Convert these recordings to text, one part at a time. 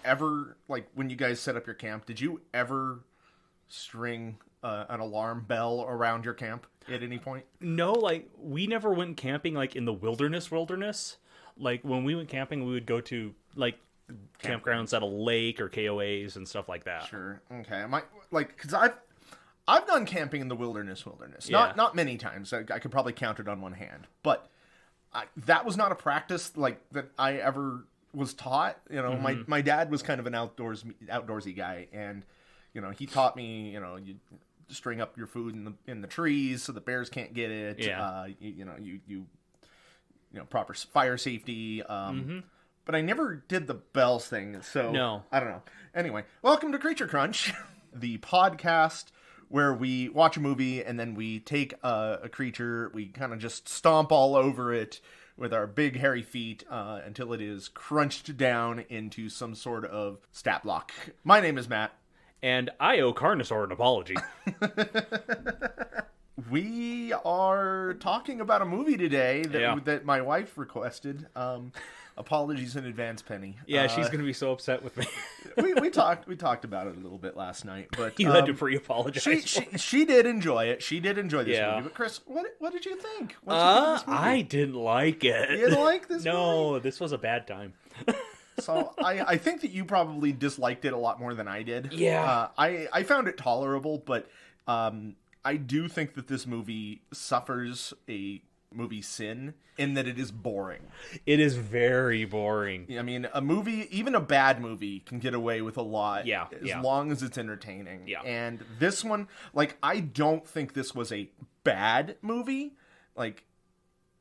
ever, like, when you guys set up your camp, did you ever string an alarm bell around your camp at any point? No, like, we never went camping, like, in the wilderness. Like, when we went camping, we would go to, like, campgrounds at a lake or KOAs and stuff like that. Sure. Okay. Because I've done camping in the wilderness. Yeah. Not many times. I could probably count it on one hand. But that was not a practice, like, that I ever was taught. You know, my dad was kind of an outdoorsy guy, and, you know, he taught me, you know, you string up your food in the trees so the bears can't get it. Yeah. You know, proper fire safety. But I never did the bells thing, so no. I don't know. Anyway, welcome to Creature Crunch, the podcast where we watch a movie and then we take a creature, we kind of just stomp all over it with our big hairy feet until it is crunched down into some sort of stat block. My name is Matt. And I owe Carnosaur an apology. We are talking about a movie today that my wife requested. Apologies in advance, Penny. Yeah, she's going to be so upset with me. we talked about it a little bit last night, but you had to pre-apologize. She did enjoy it. She did enjoy this movie. But Chris, what did you think? What did you think of this movie? I didn't like it. You didn't like this movie? No, this was a bad time. So I think that you probably disliked it a lot more than I did. Yeah. I found it tolerable, but I do think that this movie suffers a movie sin in that it is boring. It is very boring. I mean, a movie, even a bad movie, can get away with a lot as long as it's entertaining. Yeah. And this one, like, I don't think this was a bad movie. Like,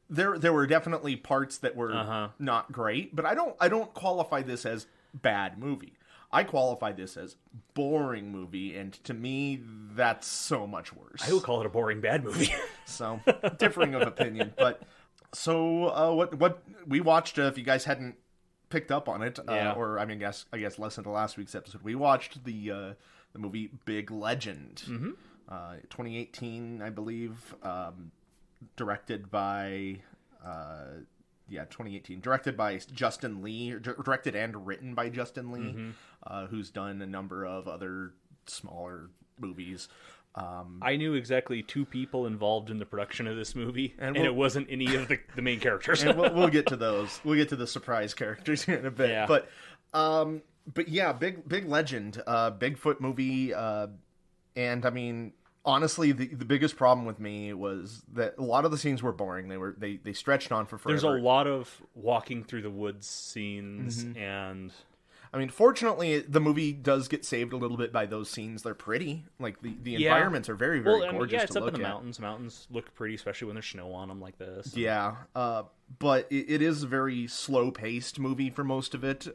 there were definitely parts that were not great, but I don't qualify this as bad movie. I qualify this as boring movie, and to me, that's so much worse. I would call it a boring bad movie. So, differing of opinion. But, so, what we watched, if you guys hadn't picked up on it, or, I mean, I guess listened to last week's episode, we watched the movie Big Legend, 2018, I believe, directed by... 2018. Directed by Justin Lee. Directed and written by Justin Lee, who's done a number of other smaller movies. I knew exactly two people involved in the production of this movie, and it wasn't any of the main characters. And we'll get to those. We'll get to the surprise characters here in a bit. Yeah. But yeah, Big Legend, Bigfoot movie, and I mean... Honestly, the biggest problem with me was that a lot of the scenes were boring. They stretched on for forever. There's a lot of walking through the woods scenes, and I mean, fortunately, the movie does get saved a little bit by those scenes. They're pretty. Like the environments are very, very gorgeous. It's to up look in the at. Mountains. Mountains look pretty, especially when there's snow on them like this. Yeah, but it is a very slow paced movie for most of it.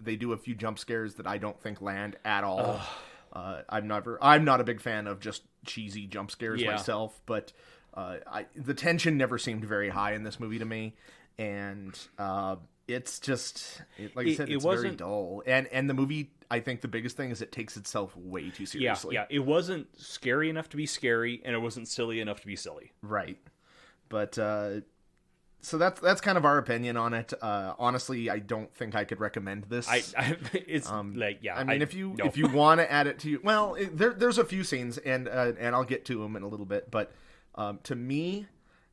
They do a few jump scares that I don't think land at all. I'm not a big fan of just cheesy jump scares myself, but the tension never seemed very high in this movie to me, and it's just like I said, it's very dull. And the movie, I think the biggest thing is it takes itself way too seriously. Yeah, it wasn't scary enough to be scary, and it wasn't silly enough to be silly. Right, but. So that's kind of our opinion on it. Honestly, I don't think I could recommend this. It's I mean, if you want to add it to there's a few scenes and I'll get to them in a little bit. But to me,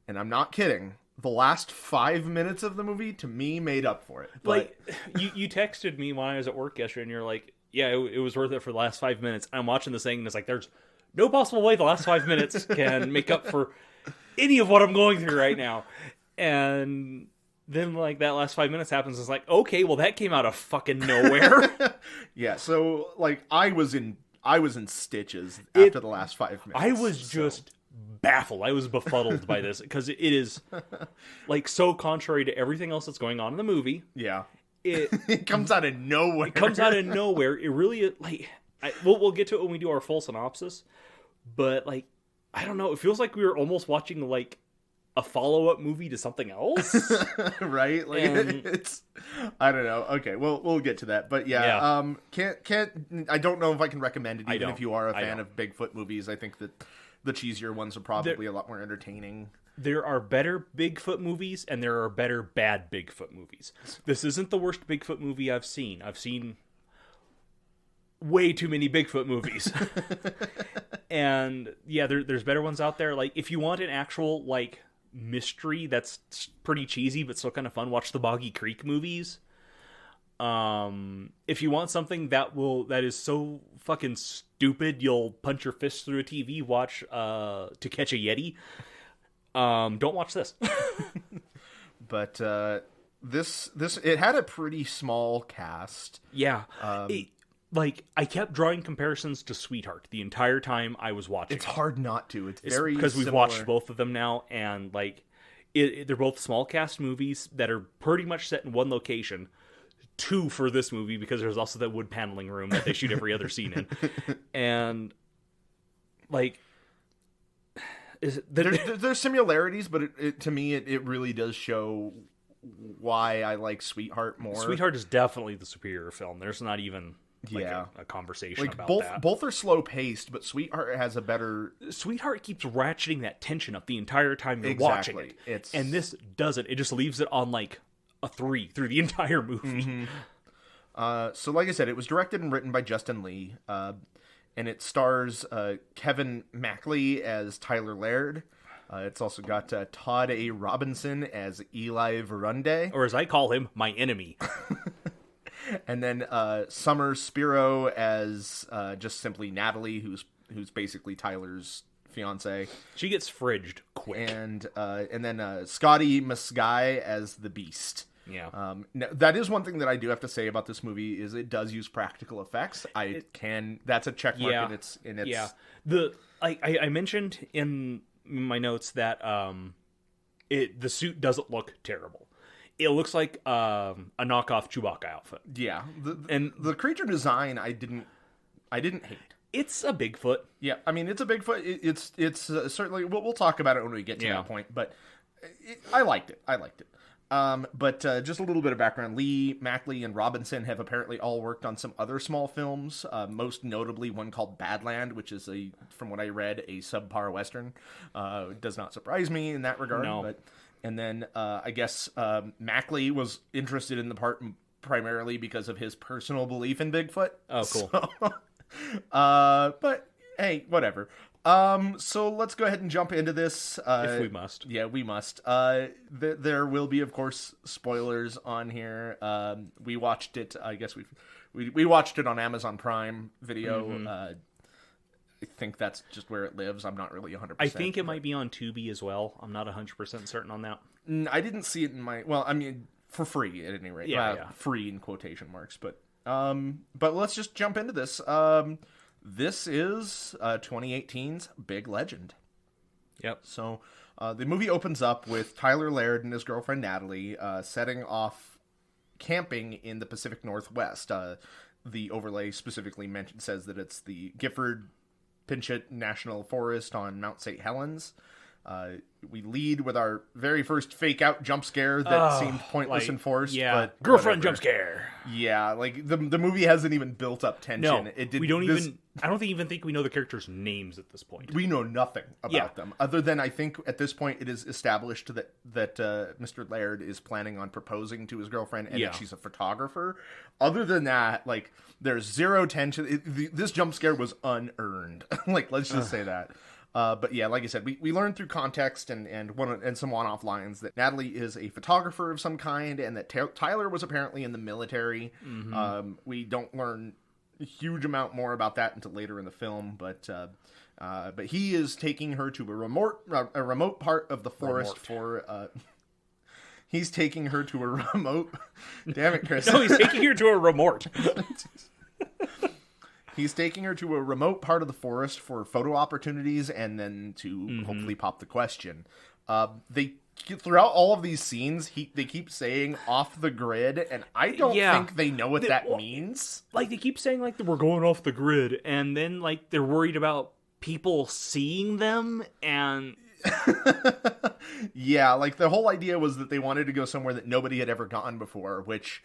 and I'm not kidding, the last 5 minutes of the movie to me made up for it. But... Like you texted me when I was at work yesterday, and you're like, "Yeah, it was worth it for the last 5 minutes." I'm watching this thing, and it's like, there's no possible way the last 5 minutes can make up for any of what I'm going through right now. And then, like, that last 5 minutes happens. It's like, okay, well, that came out of fucking nowhere. Yeah, so, like, I was in stitches after the last 5 minutes. I was just baffled. I was befuddled by this, because it is, like, so contrary to everything else that's going on in the movie. Yeah. It comes out of nowhere. It comes out of nowhere. It really, like, we'll get to it when we do our full synopsis. But, like, I don't know. It feels like we were almost watching, like, a follow-up movie to something else. Right? Like, it's... I don't know. Okay, we'll get to that. But yeah. Can't I don't know if I can recommend it, even if you are a fan of Bigfoot movies. I think that the cheesier ones are probably a lot more entertaining. There are better Bigfoot movies, and there are better bad Bigfoot movies. This isn't the worst Bigfoot movie I've seen. I've seen way too many Bigfoot movies. And yeah, there's better ones out there. Like, if you want an actual, like, mystery that's pretty cheesy but still kind of fun, watch the Boggy Creek movies. If you want something that is so fucking stupid you'll punch your fist through a TV, watch To Catch a Yeti. Don't watch this. But this it had a pretty small cast. Yeah. I kept drawing comparisons to Sweetheart the entire time I was watching. It's hard not to. It's very because we've similar. watched both of them now, and like they're both small cast movies that are pretty much set in one location. 2 for this movie because there's also that wood paneling room that they shoot every other scene in, and like there's similarities, but to me it really does show why I like Sweetheart more. Sweetheart is definitely the superior film. There's not even a conversation like about both that. Both are slow paced, but Sweetheart has a better. Sweetheart keeps ratcheting that tension up the entire time you're watching it, and this doesn't. It just leaves it on like a 3 through the entire movie. Mm-hmm. So like I said, it was directed and written by Justin Lee, and it stars Kevin Mackley as Tyler Laird. It's also got Todd A. Robinson as Eli Verunde. Or as I call him, my enemy. And then Summer Spiro as just simply Natalie, who's basically Tyler's fiance. She gets fridged quick. And then Scotty Musguy as the Beast. Yeah. Now, that is one thing that I do have to say about this movie is it does use practical effects. That's a check mark in its yeah. I mentioned in my notes that the suit doesn't look terrible. It looks like a knockoff Chewbacca outfit. Yeah. The creature design I didn't hate. It's a Bigfoot. Yeah, I mean, it's a Bigfoot. It's certainly we'll talk about it when we get to that point, but I liked it. But just a little bit of background. Lee, Mackley, and Robinson have apparently all worked on some other small films, most notably one called Badland, which is, from what I read, a subpar Western. It does not surprise me in that regard. No. And then I guess Mackley was interested in the part primarily because of his personal belief in Bigfoot. Oh, cool. So, but hey, whatever. So let's go ahead and jump into this. If we must. Yeah, we must. There will be, of course, spoilers on here. We watched it. I guess we watched it on Amazon Prime Video. Mm-hmm. I think that's just where it lives. I'm not really 100%. I think it might be on Tubi as well. I'm not 100% certain on that. I didn't see it in my... Well, I mean, for free at any rate. Yeah. Free in quotation marks. But let's just jump into this. This is 2018's Big Legend. Yep. So the movie opens up with Tyler Laird and his girlfriend Natalie setting off camping in the Pacific Northwest. The overlay specifically says that it's the Gifford Pinchot National Forest on Mount St. Helens. We lead with our very first fake out jump scare that seemed pointless and forced. Yeah, but girlfriend whatever. jump scare. Yeah, like the movie hasn't even built up tension. No, we don't even. I don't even think we know the characters' names at this point. We know nothing about them other than I think at this point it is established that Mr. Laird is planning on proposing to his girlfriend and that she's a photographer. Other than that, like there's zero tension. This jump scare was unearned. Like let's just say that. But yeah, like I said, we learned through context and some one-off lines that Natalie is a photographer of some kind, and that Tyler was apparently in the military. Mm-hmm. We don't learn a huge amount more about that until later in the film, but he is taking her to a remote part of the forest for. He's taking her to a remote. Damn it, Chris! No, he's taking her to a remote. He's taking her to a remote part of the forest for photo opportunities and then to hopefully pop the question. Throughout all of these scenes, they keep saying off the grid, and I don't think they know what that means. Like, they keep saying, like, we're going off the grid, and then, like, they're worried about people seeing them, and... Yeah, like, the whole idea was that they wanted to go somewhere that nobody had ever gone before, which...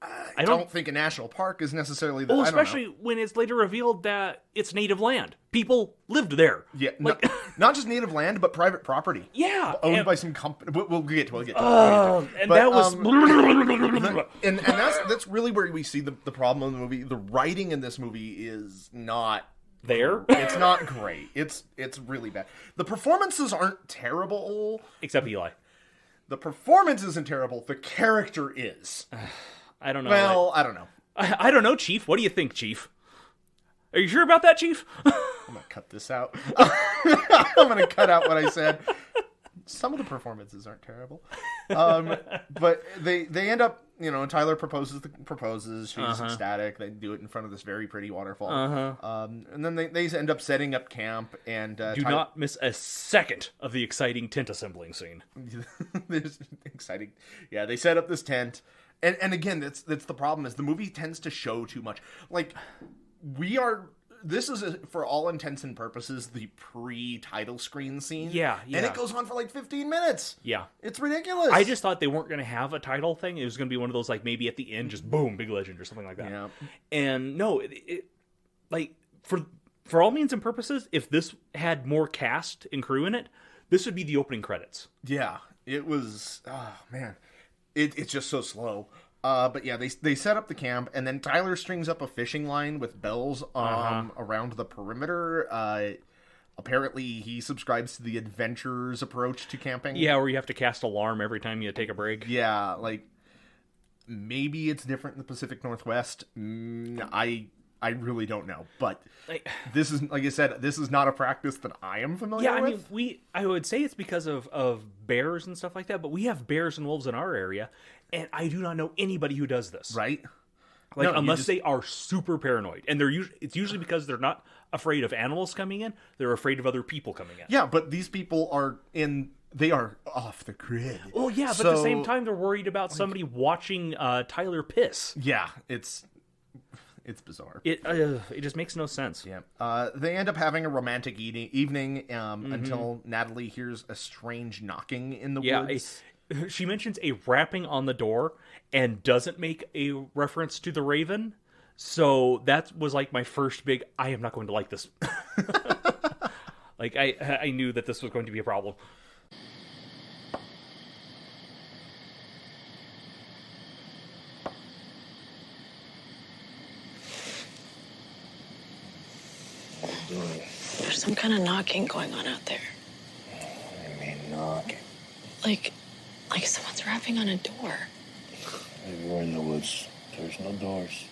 I don't think a national park is necessarily the... Well, especially when it's later revealed that it's native land. People lived there. Yeah, not just native land, but private property. Yeah. Owned by some company. We'll get to it. And that was... and that's really where we see the problem in the movie. The writing in this movie is not... there? It's not great. It's really bad. The performances aren't terrible. Except Eli. The performance isn't terrible. The character is. I don't know. Well, I don't know. I don't know, Chief. What do you think, Chief? Are you sure about that, Chief? I'm going to cut this out. I'm going to cut out what I said. Some of the performances aren't terrible. But they end up, Tyler proposes. She's ecstatic. They do it in front of this very pretty waterfall. And then they end up setting up camp. And do not miss a second of the exciting tent assembling scene. There's exciting. Yeah, they set up this tent. And again, that's the problem, is the movie tends to show too much. Like, this is, for all intents and purposes, the pre-title screen scene. Yeah. And it goes on for like 15 minutes. Yeah. It's ridiculous. I just thought they weren't going to have a title thing. It was going to be one of those, like, maybe at the end, just boom, big legend or something like that. Yeah. And no, like, for all means and purposes, if this had more cast and crew in it, this would be the opening credits. Yeah. It was, oh, man. It's just so slow. But yeah, they set up the camp, and then Tyler strings up a fishing line with bells around the perimeter. Apparently, he subscribes to the adventurer's approach to camping. Yeah, where you have to cast alarm every time you take a break. Yeah, like, maybe it's different in the Pacific Northwest. I really don't know, but this is, like I said, this is not a practice that I am familiar with. I mean, I would say it's because of bears and stuff like that, but we have bears and wolves in our area, and I do not know anybody who does this. Right? Like, no, unless they are super paranoid, and it's usually because they're not afraid of animals coming in; they're afraid of other people coming in. Yeah, but these people they are off the grid. Well, yeah, but at the same time, they're worried about somebody watching Tyler piss. Yeah, it's bizarre. It just makes no sense. Yeah. They end up having a romantic evening until Natalie hears a strange knocking in the woods. She mentions a rapping on the door and doesn't make a reference to the Raven. So that was like my first big, I am not going to like this. Like, I knew that this was going to be a problem. There's some kind of knocking going on out there. What do you mean knocking? Like someone's rapping on a door. Maybe we're in the woods. There's no doors.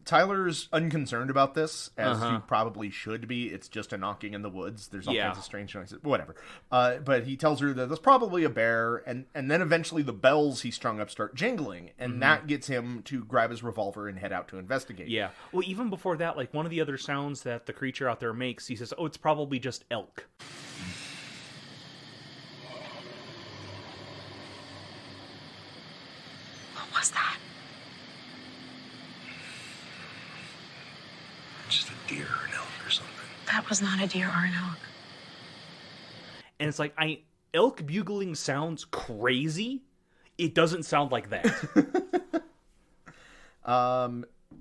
Tyler's unconcerned about this, as he probably should be. It's just a knocking in the woods. There's all kinds of strange noises. Whatever. But he tells her that there's probably a bear, and then eventually the bells he strung up start jingling, and that gets him to grab his revolver and head out to investigate. Yeah. Well, even before that, like, one of the other sounds that the creature out there makes, he says, oh, it's probably just elk. What was that? Just a deer or an elk or something. That was not a deer or an elk. And it's like, elk bugling sounds crazy. It doesn't sound like that.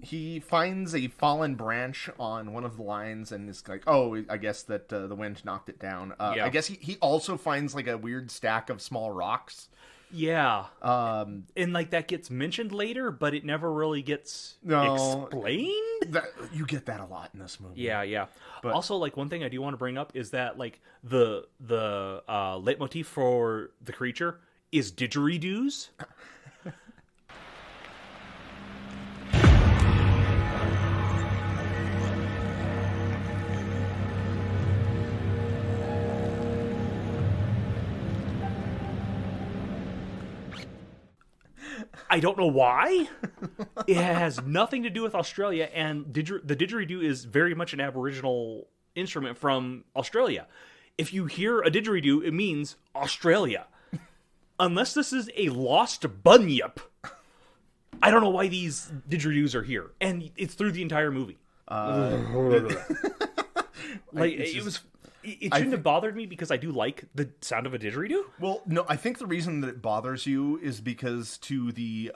He finds a fallen branch on one of the lines and is like, oh, I guess that the wind knocked it down. I guess he also finds like a weird stack of small rocks. Yeah. And like that gets mentioned later, but it never really gets explained. You get that a lot in this movie. Yeah. But also, like, one thing I do want to bring up is that, like, the leitmotif for the creature is didgeridoos. I don't know why. It has nothing to do with Australia, and the didgeridoo is very much an Aboriginal instrument from Australia. If you hear a didgeridoo, it means Australia. Unless this is a lost bunyip, I don't know why these didgeridoos are here, and it's through the entire movie. It shouldn't have bothered me because I do like the sound of a didgeridoo. Well, no, I think the reason that it bothers you is because to the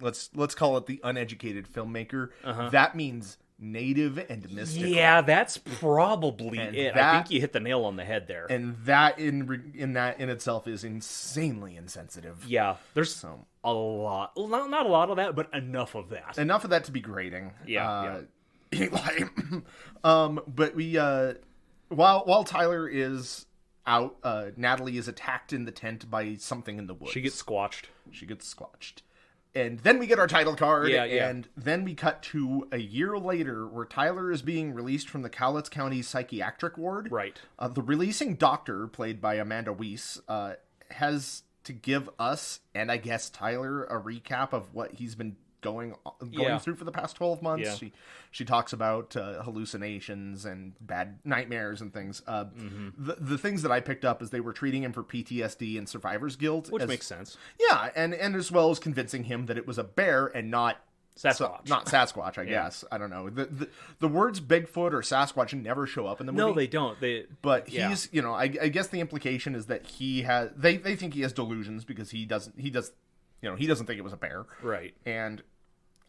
let's call it the uneducated filmmaker, that means native and mystical. Yeah, that's probably And it. I that- think you hit the nail on the head there. And that in itself is insanely insensitive. Yeah, there's So a lot, not a lot of that, but enough of that. enough of that to be grating. Yeah, Eli. But we while Tyler is out, Natalie is attacked in the tent by something in the woods. She gets squatched. She gets squatched. And then we get our title card, Yeah. and then we cut to a year later where Tyler is being released from the Cowlitz County Psychiatric Ward. Right. The releasing doctor, played by Amanda Weiss, has to give us, and I guess Tyler, a recap of what he's been going through for the past 12 months. Yeah. She talks about hallucinations and bad nightmares and things. The things that I picked up is they were treating him for PTSD and survivor's guilt. Which makes sense. Yeah, and as well as convincing him that it was a bear and not Sasquatch. not Sasquatch, I guess. I don't know. The words Bigfoot or Sasquatch never show up in the movie. No, they don't. But he's, I guess the implication is that he has. They think he has delusions because he doesn't think it was a bear. Right. And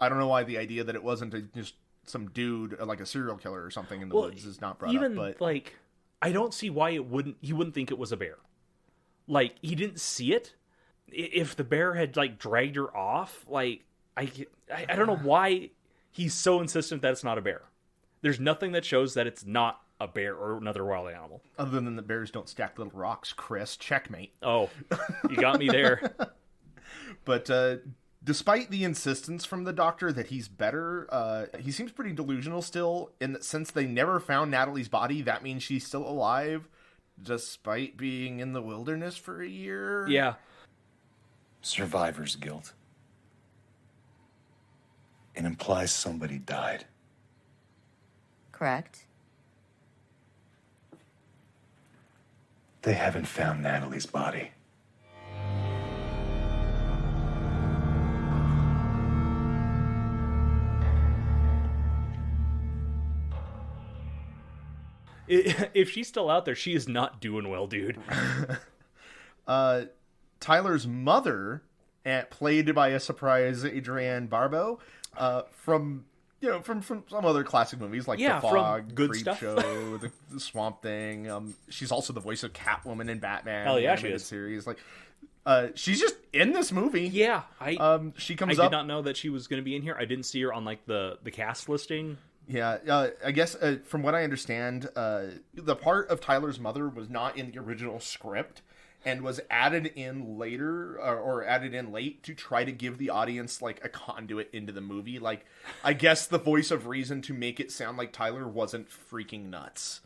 I don't know why the idea that it wasn't just some dude like a serial killer or something in the woods is not brought even, up. But like, I don't see why he wouldn't think it was a bear. Like, he didn't see it. If the bear had like dragged her off, like I don't know why he's so insistent that it's not a bear. There's nothing that shows that it's not a bear or another wild animal. other than the bears don't stack little rocks, Chris, checkmate. Oh, you got me there. But despite the insistence from the doctor that he's better, he seems pretty delusional still. In that since they never found Natalie's body, that means she's still alive, despite being in the wilderness for a year. Yeah. Survivor's guilt. It implies somebody died. Correct. They haven't found Natalie's body. If she's still out there, she is not doing well, dude. Tyler's mother, played by a surprise Adrienne Barbeau, from some other classic movies like Yeah, The from Fog, Good Creep Stuff. Show, the Swamp Thing. She's also the voice of Catwoman in Batman. Hell yeah, the she animated is. Series. Like, she's just in this movie. Yeah, She I comes did up. not know that she was going to be in here. I didn't see her on like the cast listing. Yeah, I guess from what I understand, the part of Tyler's mother was not in the original script and was added in later or added in late to try to give the audience like a conduit into the movie. Like, I guess the voice of reason to make it sound like Tyler wasn't freaking nuts.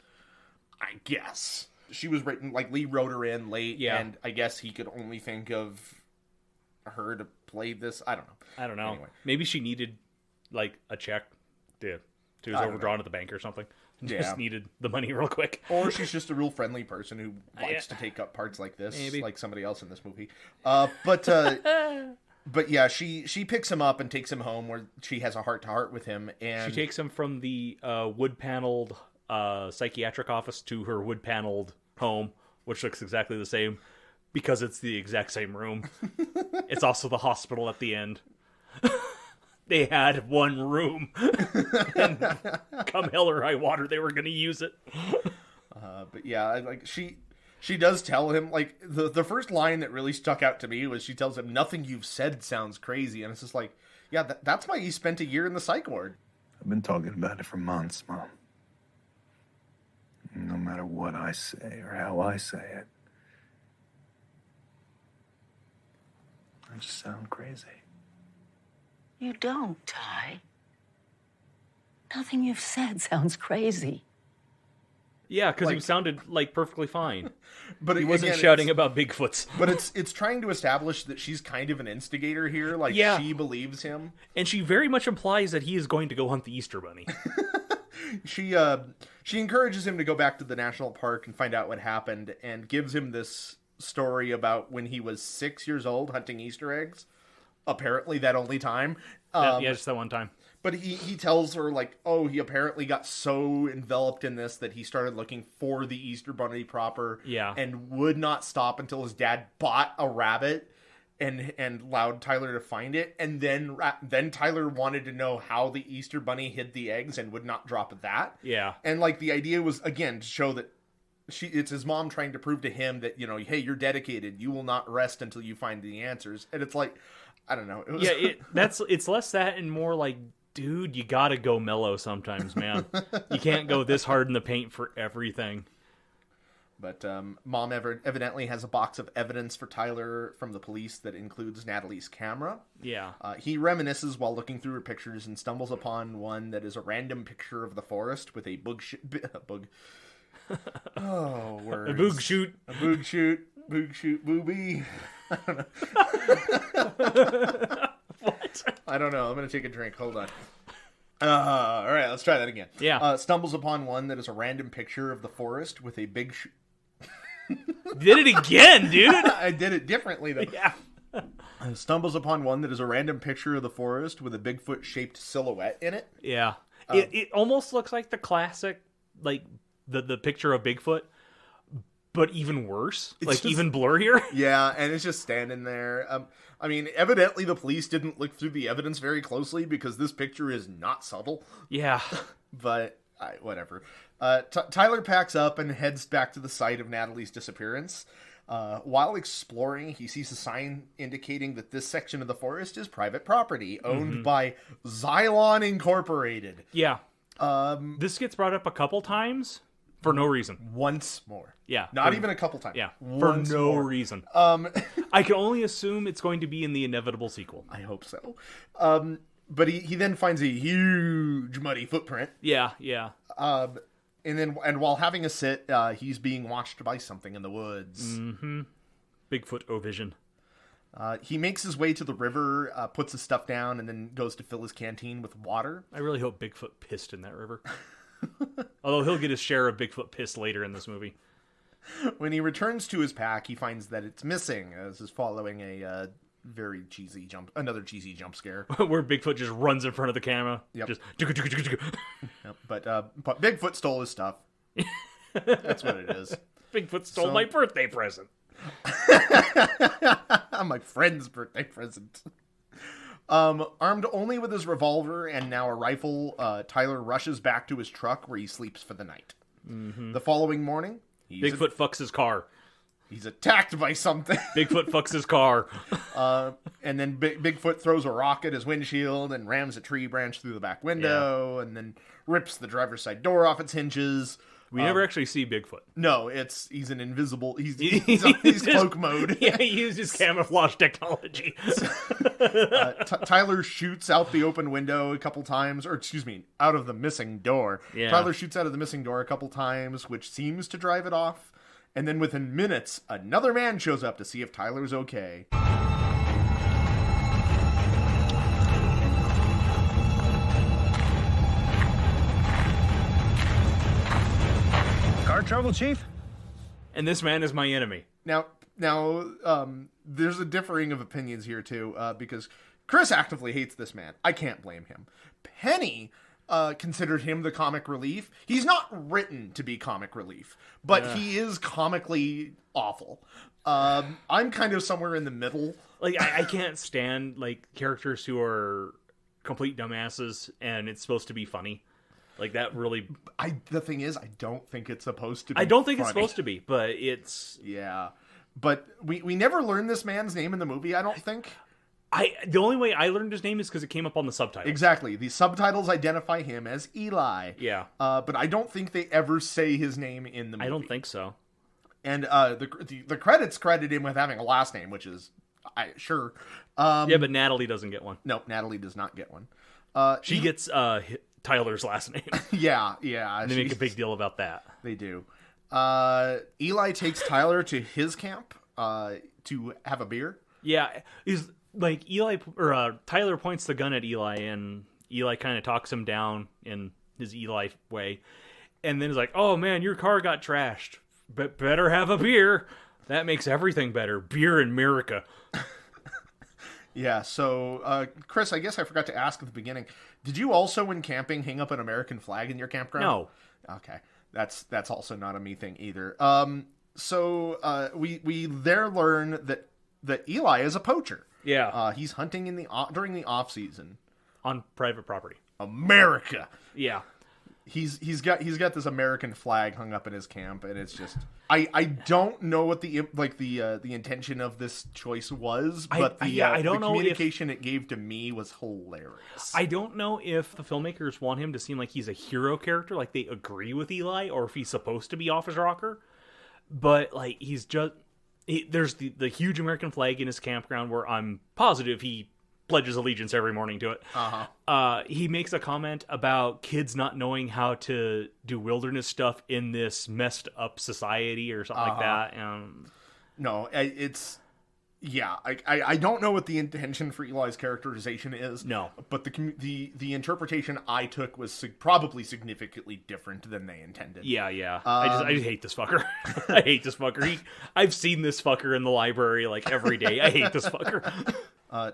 I guess she was written like Lee wrote her in late, Yeah. and I guess he could only think of her to play this. I don't know. Anyway. Maybe she needed like a check. She was I don't overdrawn at the bank or something. Yeah. Just needed the money real quick. Or she's just a real friendly person who likes Yeah. to take up parts like this, Maybe. like somebody else in this movie. But yeah, she picks him up and takes him home where she has a heart-to-heart with him. And She takes him from the wood-paneled psychiatric office to her wood-paneled home, which looks exactly the same because it's the exact same room. It's also the hospital at the end. They had one room. And come hell or high water, they were going to use it. But yeah, like she does tell him, like, the first line that really stuck out to me was she tells him, "Nothing you've said sounds crazy." And it's just like, yeah, that's why you spent a year in the psych ward. I've been talking about it for months, Mom. No matter what I say or how I say it, I just sound crazy. You don't, Ty. Nothing you've said sounds crazy. Yeah, because he Like- sounded like perfectly fine. But He wasn't again, shouting about Bigfoots. But it's trying to establish that she's kind of an instigator here. Like, Yeah. she believes him. And she very much implies that he is going to go hunt the Easter Bunny. She encourages him to go back to the national park and find out what happened, and gives him this story about when he was 6 years old hunting Easter eggs. Apparently, that only time. Yeah, just that one time. But he tells her, like, oh, he apparently got so enveloped in this that he started looking for the Easter Bunny proper. Yeah. And would not stop until his dad bought a rabbit and allowed Tyler to find it. And then Tyler wanted to know how the Easter Bunny hid the eggs and would not drop that. Yeah. And, like, the idea was, again, to show that it's his mom trying to prove to him that, you know, hey, you're dedicated. You will not rest until you find the answers. And it's like, I don't know. It was... it's less that and more like, dude, you gotta go mellow sometimes, man. You can't go this hard in the paint for everything. But Mom evidently has a box of evidence for Tyler from the police that includes Natalie's camera. Yeah. He reminisces while looking through her pictures and stumbles upon one that is a random picture of the forest with a oh, words. A boog shoot. A boog shoot. Boog shoot booby. I don't know. What? I don't know. I'm going to take a drink. Hold on. All right, let's try that again. Yeah. Stumbles upon one that is a random picture of the forest with a big... Did it again, dude. I did it differently, though. Yeah. Stumbles upon one that is a random picture of the forest with a Bigfoot-shaped silhouette in it. Yeah. It almost looks like the classic, like, the picture of Bigfoot, but even worse. It's like, just, even blurrier. Yeah, and it's just standing there. I mean, evidently the police didn't look through the evidence very closely because this picture is not subtle. Yeah. But, whatever. Tyler packs up and heads back to the site of Natalie's disappearance. While exploring, he sees a sign indicating that this section of the forest is private property, owned by Xylon Incorporated. Yeah. This gets brought up a couple times for no reason. Once more. Yeah. Not even a couple times. Yeah. Once for no more. reason. I can only assume it's going to be in the inevitable sequel. I hope so. But he then finds a huge muddy footprint. Yeah, yeah. And while having a sit, he's being watched by something in the woods. Mm-hmm. Bigfoot O-Vision. He makes his way to the river, puts his stuff down, and then goes to fill his canteen with water. I really hope Bigfoot pissed in that river. Although he'll get his share of Bigfoot piss later in this movie. When he returns to his pack, he finds that it's missing, as is following a very cheesy another cheesy jump scare. Where Bigfoot just runs in front of the camera. Yep. Just... Yep. But Bigfoot stole his stuff. That's what it is. Bigfoot stole my birthday present. My friend's birthday present. Armed only with his revolver and now a rifle, Tyler rushes back to his truck where he sleeps for the night. Mm-hmm. The following morning, Bigfoot fucks his car. He's attacked by something. Bigfoot fucks his car. And then Bigfoot throws a rock at his windshield and rams a tree branch through the back window, and then rips the driver's side door off its hinges. We never actually see Bigfoot. No, he's an invisible. He's cloak mode. Yeah, he uses camouflage technology. Tyler shoots out the open window a couple times, out of the missing door. Yeah. Tyler shoots out of the missing door a couple times, which seems to drive it off. And then within minutes, another man shows up to see if Tyler's okay. Car trouble, Chief? And this man is my enemy. Now, there's a differing of opinions here, too, because Chris actively hates this man. I can't blame him. Penny considered him the comic relief. He's not written to be comic relief, but he is comically awful. I'm kind of somewhere in the middle. Like, I can't stand, like, characters who are complete dumbasses, and it's supposed to be funny. Like, that really... The thing is, I don't think it's supposed to be I don't think funny. it's supposed to be, but it's... Yeah. But we never learned this man's name in the movie, I don't think. The only way I learned his name is because it came up on the subtitles. Exactly. The subtitles identify him as Eli. Yeah. But I don't think they ever say his name in the movie. I don't think so. And the credits credit him with having a last name, which is... sure. Yeah, but Natalie doesn't get one. No, Natalie does not get one. She gets Tyler's last name. Yeah. They make a big deal about that. They do. Eli takes Tyler to his camp to have a beer. Yeah, Tyler points the gun at Eli, and Eli kind of talks him down in his Eli way, and then he's like, "Oh man, your car got trashed, but better have a beer. That makes everything better. Beer in America." Yeah, so, Chris, I guess I forgot to ask at the beginning. Did you also, when camping, hang up an American flag in your campground? No. Okay. That's also not a me thing either. So we there learn that Eli is a poacher. Yeah. He's hunting during the off season. On private property. America. Yeah. He's got this American flag hung up in his camp, and it's just I don't know what the intention of this choice was, but the communication it gave to me was hilarious. I don't know if the filmmakers want him to seem like he's a hero character, like they agree with Eli, or if he's supposed to be off his rocker. But like there's the huge American flag in his campground where I'm positive he pledges allegiance every morning to it. He makes a comment about kids not knowing how to do wilderness stuff in this messed up society or something like that. No, it's... Yeah, I don't know what the intention for Eli's characterization is. No. But the interpretation I took was probably significantly different than they intended. Yeah. I just hate this fucker. I hate this fucker. I've seen this fucker in the library like every day. I hate this fucker.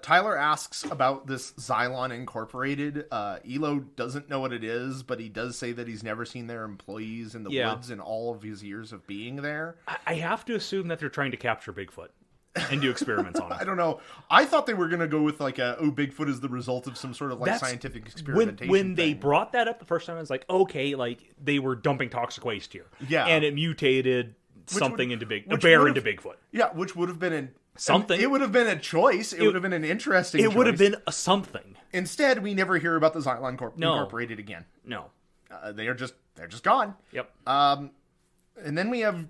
Tyler asks about this Xylon Incorporated. Elo doesn't know what it is, but he does say that he's never seen their employees in the woods in all of his years of being there. I have to assume that they're trying to capture Bigfoot and do experiments on it. I don't know. I thought they were going to go with like Bigfoot is the result of some sort of like scientific experimentation. When they brought that up the first time, I was like, okay, like they were dumping toxic waste here. Yeah. And it mutated something into Bigfoot. Yeah, which would have been something. It would have been a choice. It would have been an interesting choice. It would have been a something. Instead, we never hear about the Xylon Incorporated again. No. They're just gone. Yep. And then we have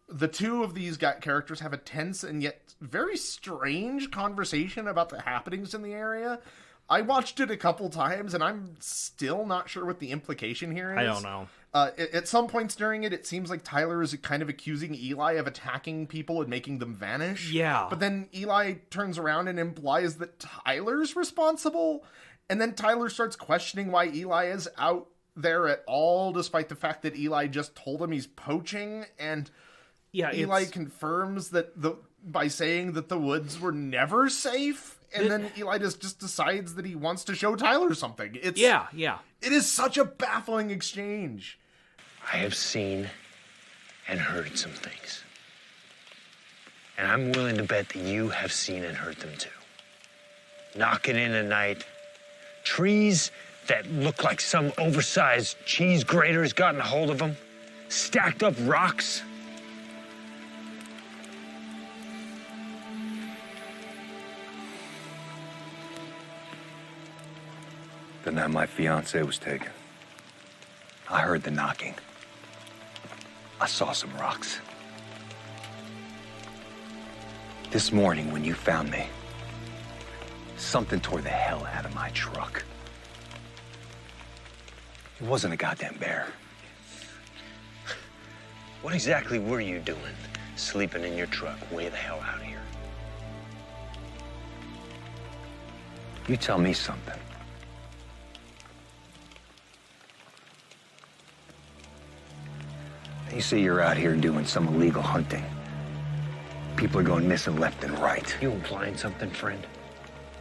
the two of these characters have a tense and yet very strange conversation about the happenings in the area. I watched it a couple times, and I'm still not sure what the implication here is. I don't know. At some points during it seems like Tyler is kind of accusing Eli of attacking people and making them vanish. Yeah. But then Eli turns around and implies that Tyler's responsible, and then Tyler starts questioning why Eli is out there at all, despite the fact that Eli just told him he's poaching, and... Yeah, Eli confirms that by saying that the woods were never safe, and then Eli just decides that he wants to show Tyler something. Yeah. It is such a baffling exchange. I have seen and heard some things. And I'm willing to bet that you have seen and heard them too. Knocking in at night, trees that look like some oversized cheese grater has gotten a hold of them, stacked up rocks. The night my fiance was taken, I heard the knocking. I saw some rocks. This morning when you found me, something tore the hell out of my truck. It wasn't a goddamn bear. What exactly were you doing, sleeping in your truck way the hell out of here? You tell me something. You say you're out here doing some illegal hunting. People are going missing left and right. You implying something, friend?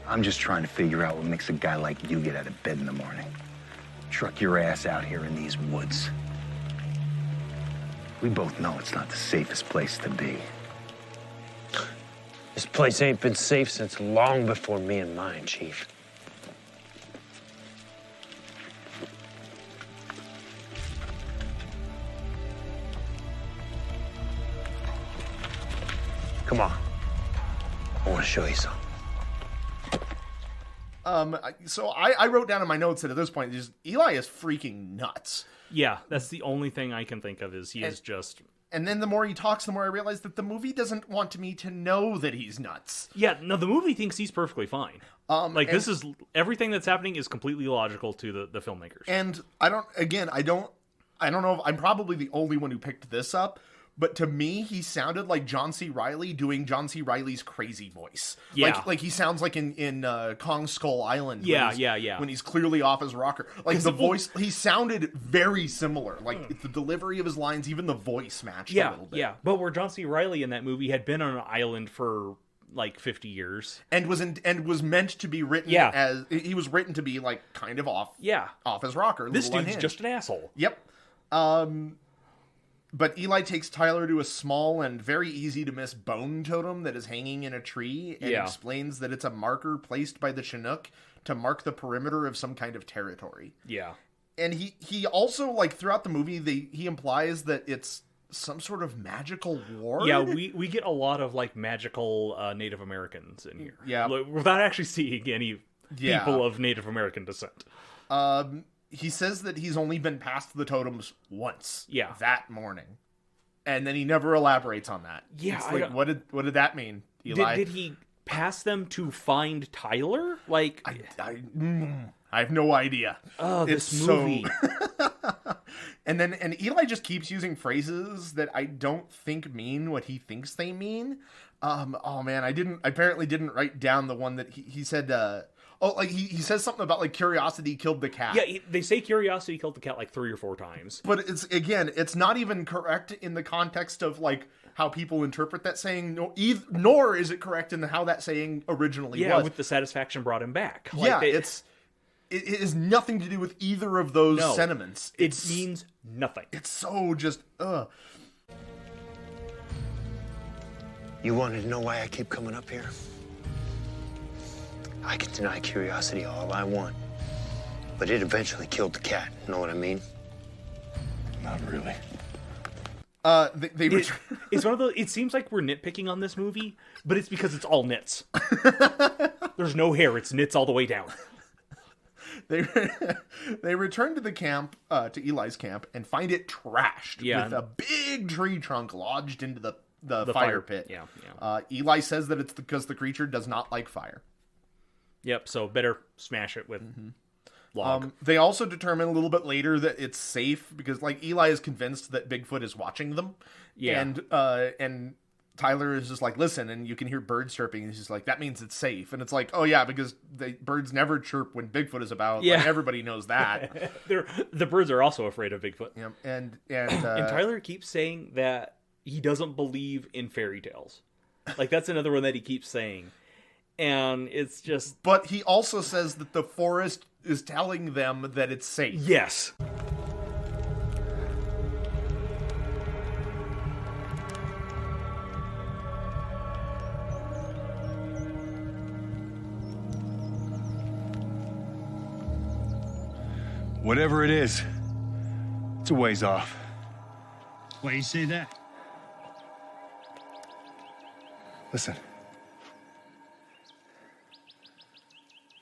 I'm just trying to figure out what makes a guy like you get out of bed in the morning. Truck your ass out here in these woods. We both know it's not the safest place to be. This place ain't been safe since long before me and mine, Chief. Come on. I want to show you something. So I wrote down in my notes that at this point, Eli is freaking nuts. Yeah, that's the only thing I can think of is he is just... And then the more he talks, the more I realize that the movie doesn't want me to know that he's nuts. Yeah, no, the movie thinks he's perfectly fine. This is... Everything that's happening is completely logical to the filmmakers. And I don't know if I'm probably the only one who picked this up, but to me, he sounded like John C. Reilly doing John C. Reilly's crazy voice. Yeah. Like he sounds like in Kong Skull Island. Yeah. When he's clearly off his rocker. Like the voice, he sounded very similar. Like the delivery of his lines, even the voice matched a little bit. Yeah, but where John C. Reilly in that movie had been on an island for like 50 years. And was meant to be written as... He was written to be, like, kind of off his rocker. This dude's unhinged. just an asshole. Yep. But Eli takes Tyler to a small and very easy to miss bone totem that is hanging in a tree and explains that it's a marker placed by the Chinook to mark the perimeter of some kind of territory. Yeah. And he also, like, throughout the movie, he implies that it's some sort of magical ward. Yeah, we get a lot of, like, magical Native Americans in here. Yeah. Without actually seeing any people of Native American descent. He says that he's only been past the totems once. Yeah. That morning. And then he never elaborates on that. Yeah. It's like, what did that mean, Eli? Did he pass them to find Tyler? Like... I have no idea. Oh, this movie. And Eli just keeps using phrases that I don't think mean what he thinks they mean. Oh man, I apparently didn't write down the one that he said, he says something about, like, curiosity killed the cat. Yeah, they say curiosity killed the cat like 3 or 4 times. But it's not even correct in the context of, like, how people interpret that saying, nor is it correct in how that saying originally was. Yeah, with the satisfaction brought him back. Like, it has nothing to do with either of those sentiments. It means nothing. It's so just, You wanted to know why I keep coming up here? I can deny curiosity all I want, but it eventually killed the cat. Know what I mean? Not really. It's one of those. It seems like we're nitpicking on this movie, but it's because it's all nits. There's no hair. It's nits all the way down. They return to the camp, to Eli's camp, and find it trashed with a big tree trunk lodged into the fire pit. Yeah. Eli says that it's because the creature does not like fire. Yep. So better smash it with log. They also determine a little bit later that it's safe because, like, Eli is convinced that Bigfoot is watching them. Yeah. And Tyler is just like, listen, and you can hear birds chirping, and he's just like, that means it's safe. And it's like, oh yeah, because birds never chirp when Bigfoot is about. Yeah. Like, everybody knows that. The birds are also afraid of Bigfoot. Yeah. And Tyler keeps saying that he doesn't believe in fairy tales. Like, that's another one that he keeps saying. And it's just... But he also says that the forest is telling them that it's safe. Yes. Whatever it is, it's a ways off. Why you say that? Listen.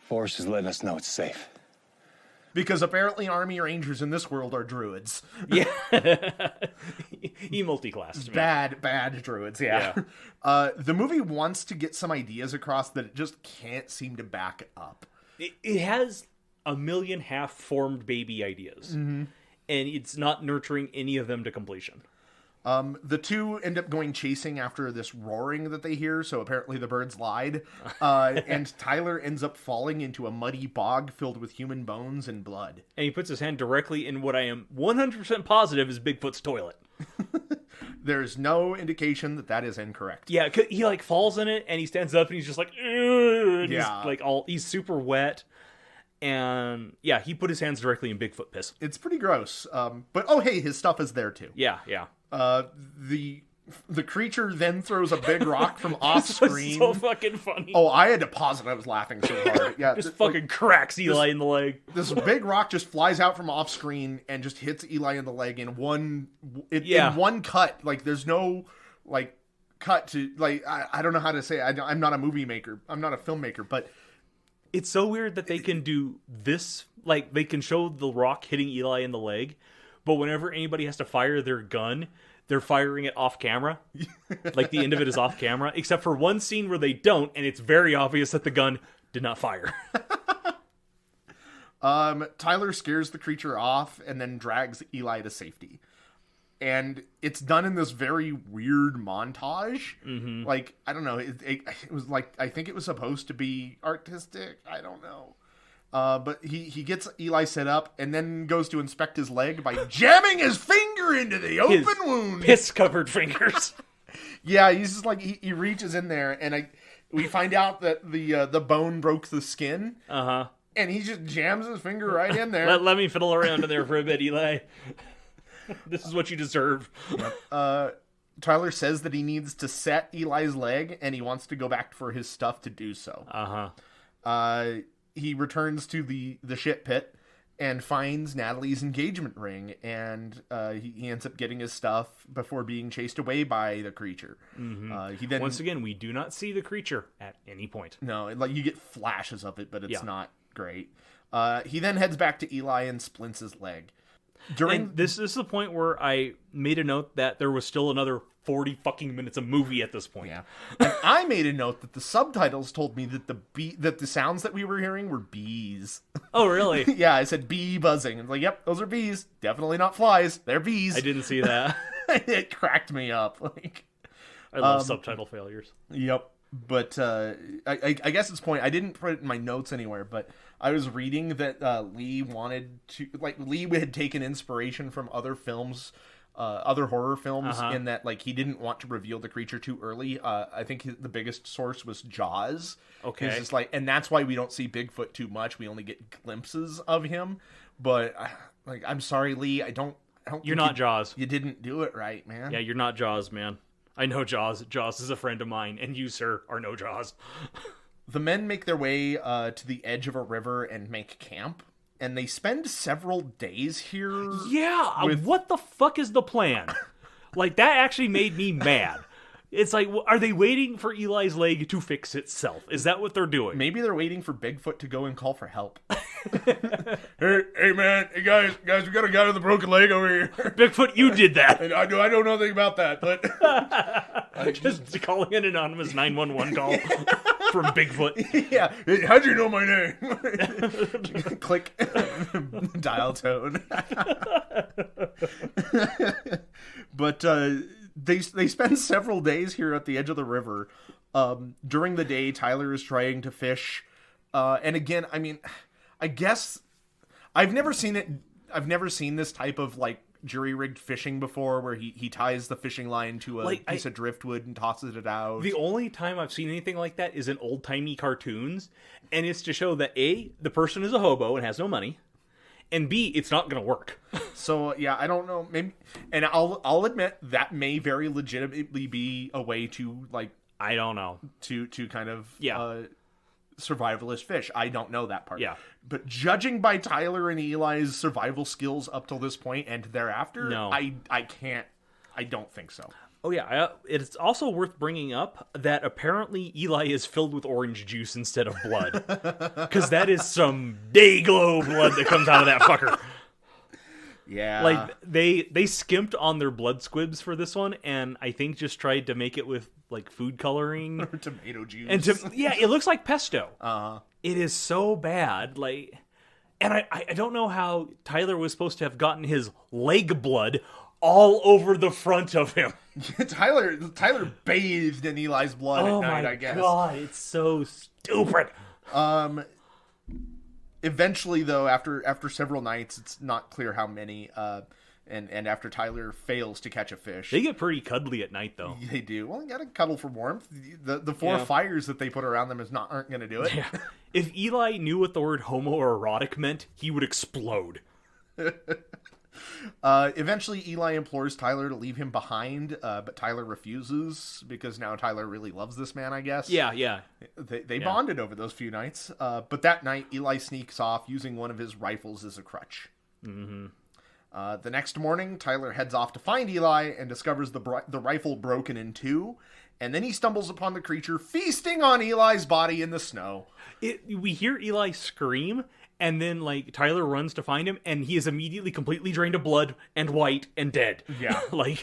Forest is letting us know it's safe. Because apparently Army Rangers in this world are druids. Yeah. He multi-classed. Bad druids, yeah. The movie wants to get some ideas across that it just can't seem to back up. It has a million half-formed baby ideas. Mm-hmm. And it's not nurturing any of them to completion. The two end up going chasing after this roaring that they hear, so apparently the birds lied. And Tyler ends up falling into a muddy bog filled with human bones and blood. And he puts his hand directly in what I am 100% positive is Bigfoot's toilet. There's no indication that that is incorrect. Yeah, he, like, falls in it, and he stands up, and he's just like, and he's, like, he's super wet. And, yeah, he put his hands directly in Bigfoot piss. It's pretty gross. But, oh, hey, his stuff is there, too. Yeah. The creature then throws a big rock from off screen. So fucking funny. Oh, I had to pause it. I was laughing so hard. Yeah, just fucking cracks Eli in the leg. This big rock just flies out from off screen and just hits Eli in the leg in one cut. Like, there's no, like, cut to, like, I don't know how to say it. I'm not a movie maker. I'm not a filmmaker, but it's so weird that they can do this. Like, they can show the rock hitting Eli in the leg, but whenever anybody has to fire their gun, they're firing it off camera. Like, the end of it is off camera, except for one scene where they don't, and it's very obvious that the gun did not fire. Tyler scares the creature off and then drags Eli to safety. And it's done in this very weird montage. Mm-hmm. Like, I don't know. It was like, I think it was supposed to be artistic. I don't know. But he gets Eli set up and then goes to inspect his leg by jamming his finger into the open wound. Piss-covered fingers. Yeah, he's just like, he reaches in there and We find out that the bone broke the skin, Uh-huh. and he just jams his finger right in there. Let me fiddle around in there for a bit, Eli. This is what you deserve. Tyler says that he needs to set Eli's leg, and he wants to go back for his stuff to do so. He returns to the shit pit and finds Natalie's engagement ring, and he ends up getting his stuff before being chased away by the creature. He then Once again, we do not see the creature at any point. No, like you get flashes of it, but it's not great. He then heads back to Eli and splints his leg. And this is the point where I made a note that there was still another 40 fucking minutes of movie at this point. Yeah, and I made a note that the subtitles told me that the sounds that we were hearing were bees. Oh, really? Yeah, I said bee buzzing. It's like, yep, those are bees. Definitely not flies. They're bees. I didn't see that. It cracked me up. Like, I love subtitle failures. Yep. But I guess at this point, I didn't put it in my notes anywhere, but I was reading that Lee had taken inspiration from other films, other horror films, in that like he didn't want to reveal the creature too early. I think the biggest source was Jaws. Okay. It's just like, and that's why we don't see Bigfoot too much. We only get glimpses of him. But like, I'm sorry, Lee. I don't. You're not Jaws. You didn't do it right, man. Yeah, you're not Jaws, man. I know Jaws. Jaws is a friend of mine, and you, sir, are no Jaws. The men make their way to the edge of a river and make camp, and they spend several days here. Yeah, what the fuck is the plan? Like, that actually made me mad. It's like, are they waiting for Eli's leg to fix itself? Is that what they're doing? Maybe they're waiting for Bigfoot to go and call for help. hey man, hey guys, we got a guy with a broken leg over here. Bigfoot, you did that. And I know nothing about that, but just calling an anonymous 911 call from Bigfoot. Yeah, how'd you know my name? Click, dial tone. But they spend several days here at the edge of the river. During the day, Tyler is trying to fish, and again, I mean, I guess I've never seen it. I've never seen this type of like jury-rigged fishing before, where he ties the fishing line to a piece of driftwood and tosses it out. The only time I've seen anything like that is in old-timey cartoons, and it's to show that A, the person is a hobo and has no money, and B, it's not going to work. So yeah, I don't know. Maybe, and I'll admit that may very legitimately be a way to like, I don't know, to kind of survivalist fish. I don't know that part. Yeah. But judging by Tyler and Eli's survival skills up till this point and thereafter, no, I can't. I don't think so. Oh yeah, it's also worth bringing up that apparently Eli is filled with orange juice instead of blood, because that is some day glow blood that comes out of that fucker. Yeah, like they skimped on their blood squibs for this one, and I think just tried to make it with like food coloring or tomato juice. And it looks like pesto. It is so bad, like, and I don't know how Tyler was supposed to have gotten his leg blood all over the front of him. Tyler bathed in Eli's blood at night, I guess. Oh my god, it's so stupid. Eventually, though, after several nights, it's not clear how many, and after Tyler fails to catch a fish. They get pretty cuddly at night, though. They do. Well, you gotta cuddle for warmth. The four fires that they put around them aren't gonna do it. Yeah. If Eli knew what the word homoerotic meant, he would explode. Eventually, Eli implores Tyler to leave him behind, but Tyler refuses because now Tyler really loves this man, I guess. Yeah. They bonded over those few nights. But that night, Eli sneaks off using one of his rifles as a crutch. Mm-hmm. The next morning, Tyler heads off to find Eli and discovers the rifle broken in two. And then he stumbles upon the creature feasting on Eli's body in the snow. We hear Eli scream, and then like Tyler runs to find him, and he is immediately completely drained of blood and white and dead. Yeah. Like,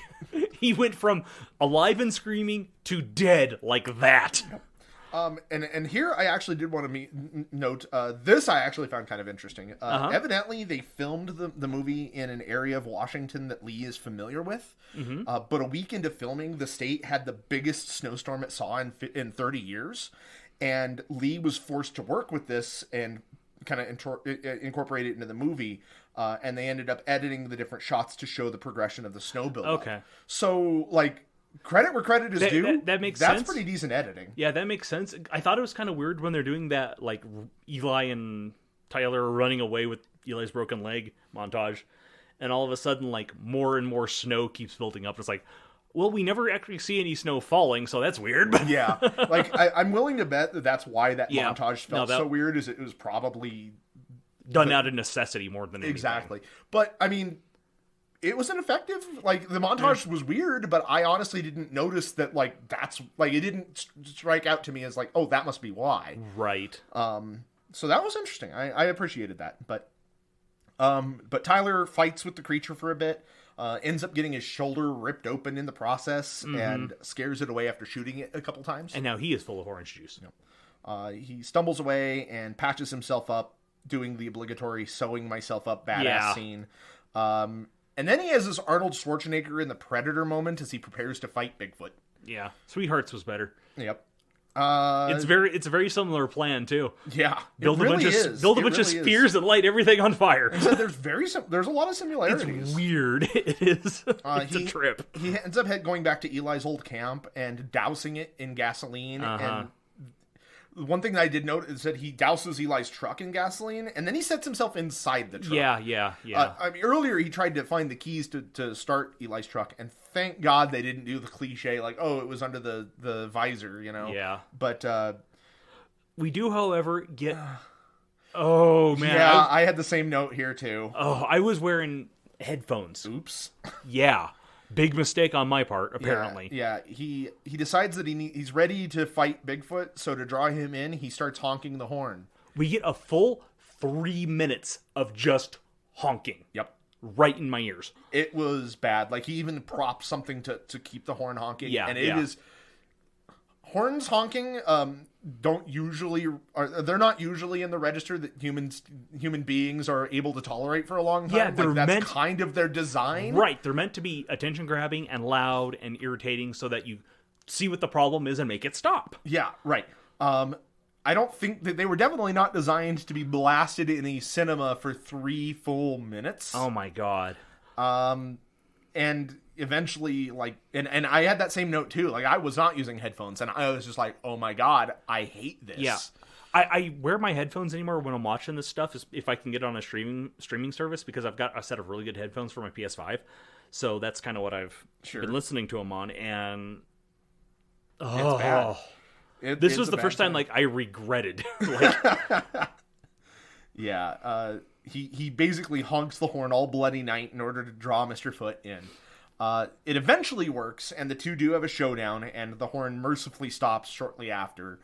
he went from alive and screaming to dead like that. And here I actually did want to note, this I actually found kind of interesting. Evidently, they filmed the movie in an area of Washington that Lee is familiar with. Mm-hmm. But a week into filming, the state had the biggest snowstorm it saw in 30 years. And Lee was forced to work with this and kind of incorporate it into the movie. And they ended up editing the different shots to show the progression of the snow buildup. Okay. So, like, credit where credit is due. That makes That's sense. pretty decent editing. Yeah, that makes sense. I thought it was kind of weird when they're doing that, like Eli and Tyler are running away with Eli's broken leg montage, and all of a sudden, like, more and more snow keeps building up. It's like, well, we never actually see any snow falling, so that's weird. But Yeah, like I'm willing to bet that that's why that Yeah. montage felt so weird. Is it was probably done out of necessity more than anything. exactly. But I mean, it was ineffective. Like the montage was weird, but I honestly didn't notice that. Like that's like it didn't strike out to me as like, oh, that must be why. Right. So that was interesting. I appreciated that. But Tyler fights with the creature for a bit. Ends up getting his shoulder ripped open in the process and scares it away after shooting it a couple times. And now he is full of orange juice. He stumbles away and patches himself up, doing the obligatory sewing myself up badass scene. And then he has this Arnold Schwarzenegger in the Predator moment as he prepares to fight Bigfoot. Yeah. Sweethearts was better. Yep. It's a very similar plan too. Yeah. Build a bunch of spears and light everything on fire. So there's a lot of similarities. It's weird. It is. It's a trip. He ends up going back to Eli's old camp and dousing it in gasoline. And one thing that I did note is that he douses Eli's truck in gasoline, and then he sets himself inside the truck. Yeah. I mean, earlier he tried to find the keys to start Eli's truck, and thank God they didn't do the cliche like, oh, it was under the visor, you know? Yeah. But we do, however, get. Oh man. Yeah, I had the same note here too. Oh, I was wearing headphones. Oops. Yeah. Big mistake on my part, apparently. Yeah. He decides that he's ready to fight Bigfoot, so to draw him in, he starts honking the horn. We get a full 3 minutes of just honking. Yep. Right in my ears. It was bad. Like, he even props something to keep the horn honking. Yeah, and it is... Horns honking they're not usually in the register that human beings are able to tolerate for a long time. Yeah, that's kind of their design. Right, they're meant to be attention grabbing and loud and irritating so that you see what the problem is and make it stop. Yeah, right. I don't think that they were definitely not designed to be blasted in a cinema for 3 full minutes. Oh my god. And eventually, like, and I had that same note too. Like, I was not using headphones, and I was just like, oh my god, I hate this. Yeah. I wear my headphones anymore when I'm watching this stuff, if I can get it on a streaming service, because I've got a set of really good headphones for my PS5. So that's kind of what I've been listening to them on, and it's bad. This was the first time like I regretted. Yeah, he basically honks the horn all bloody night in order to draw Mr. Foot in. It eventually works, and the two do have a showdown, and the horn mercifully stops shortly after.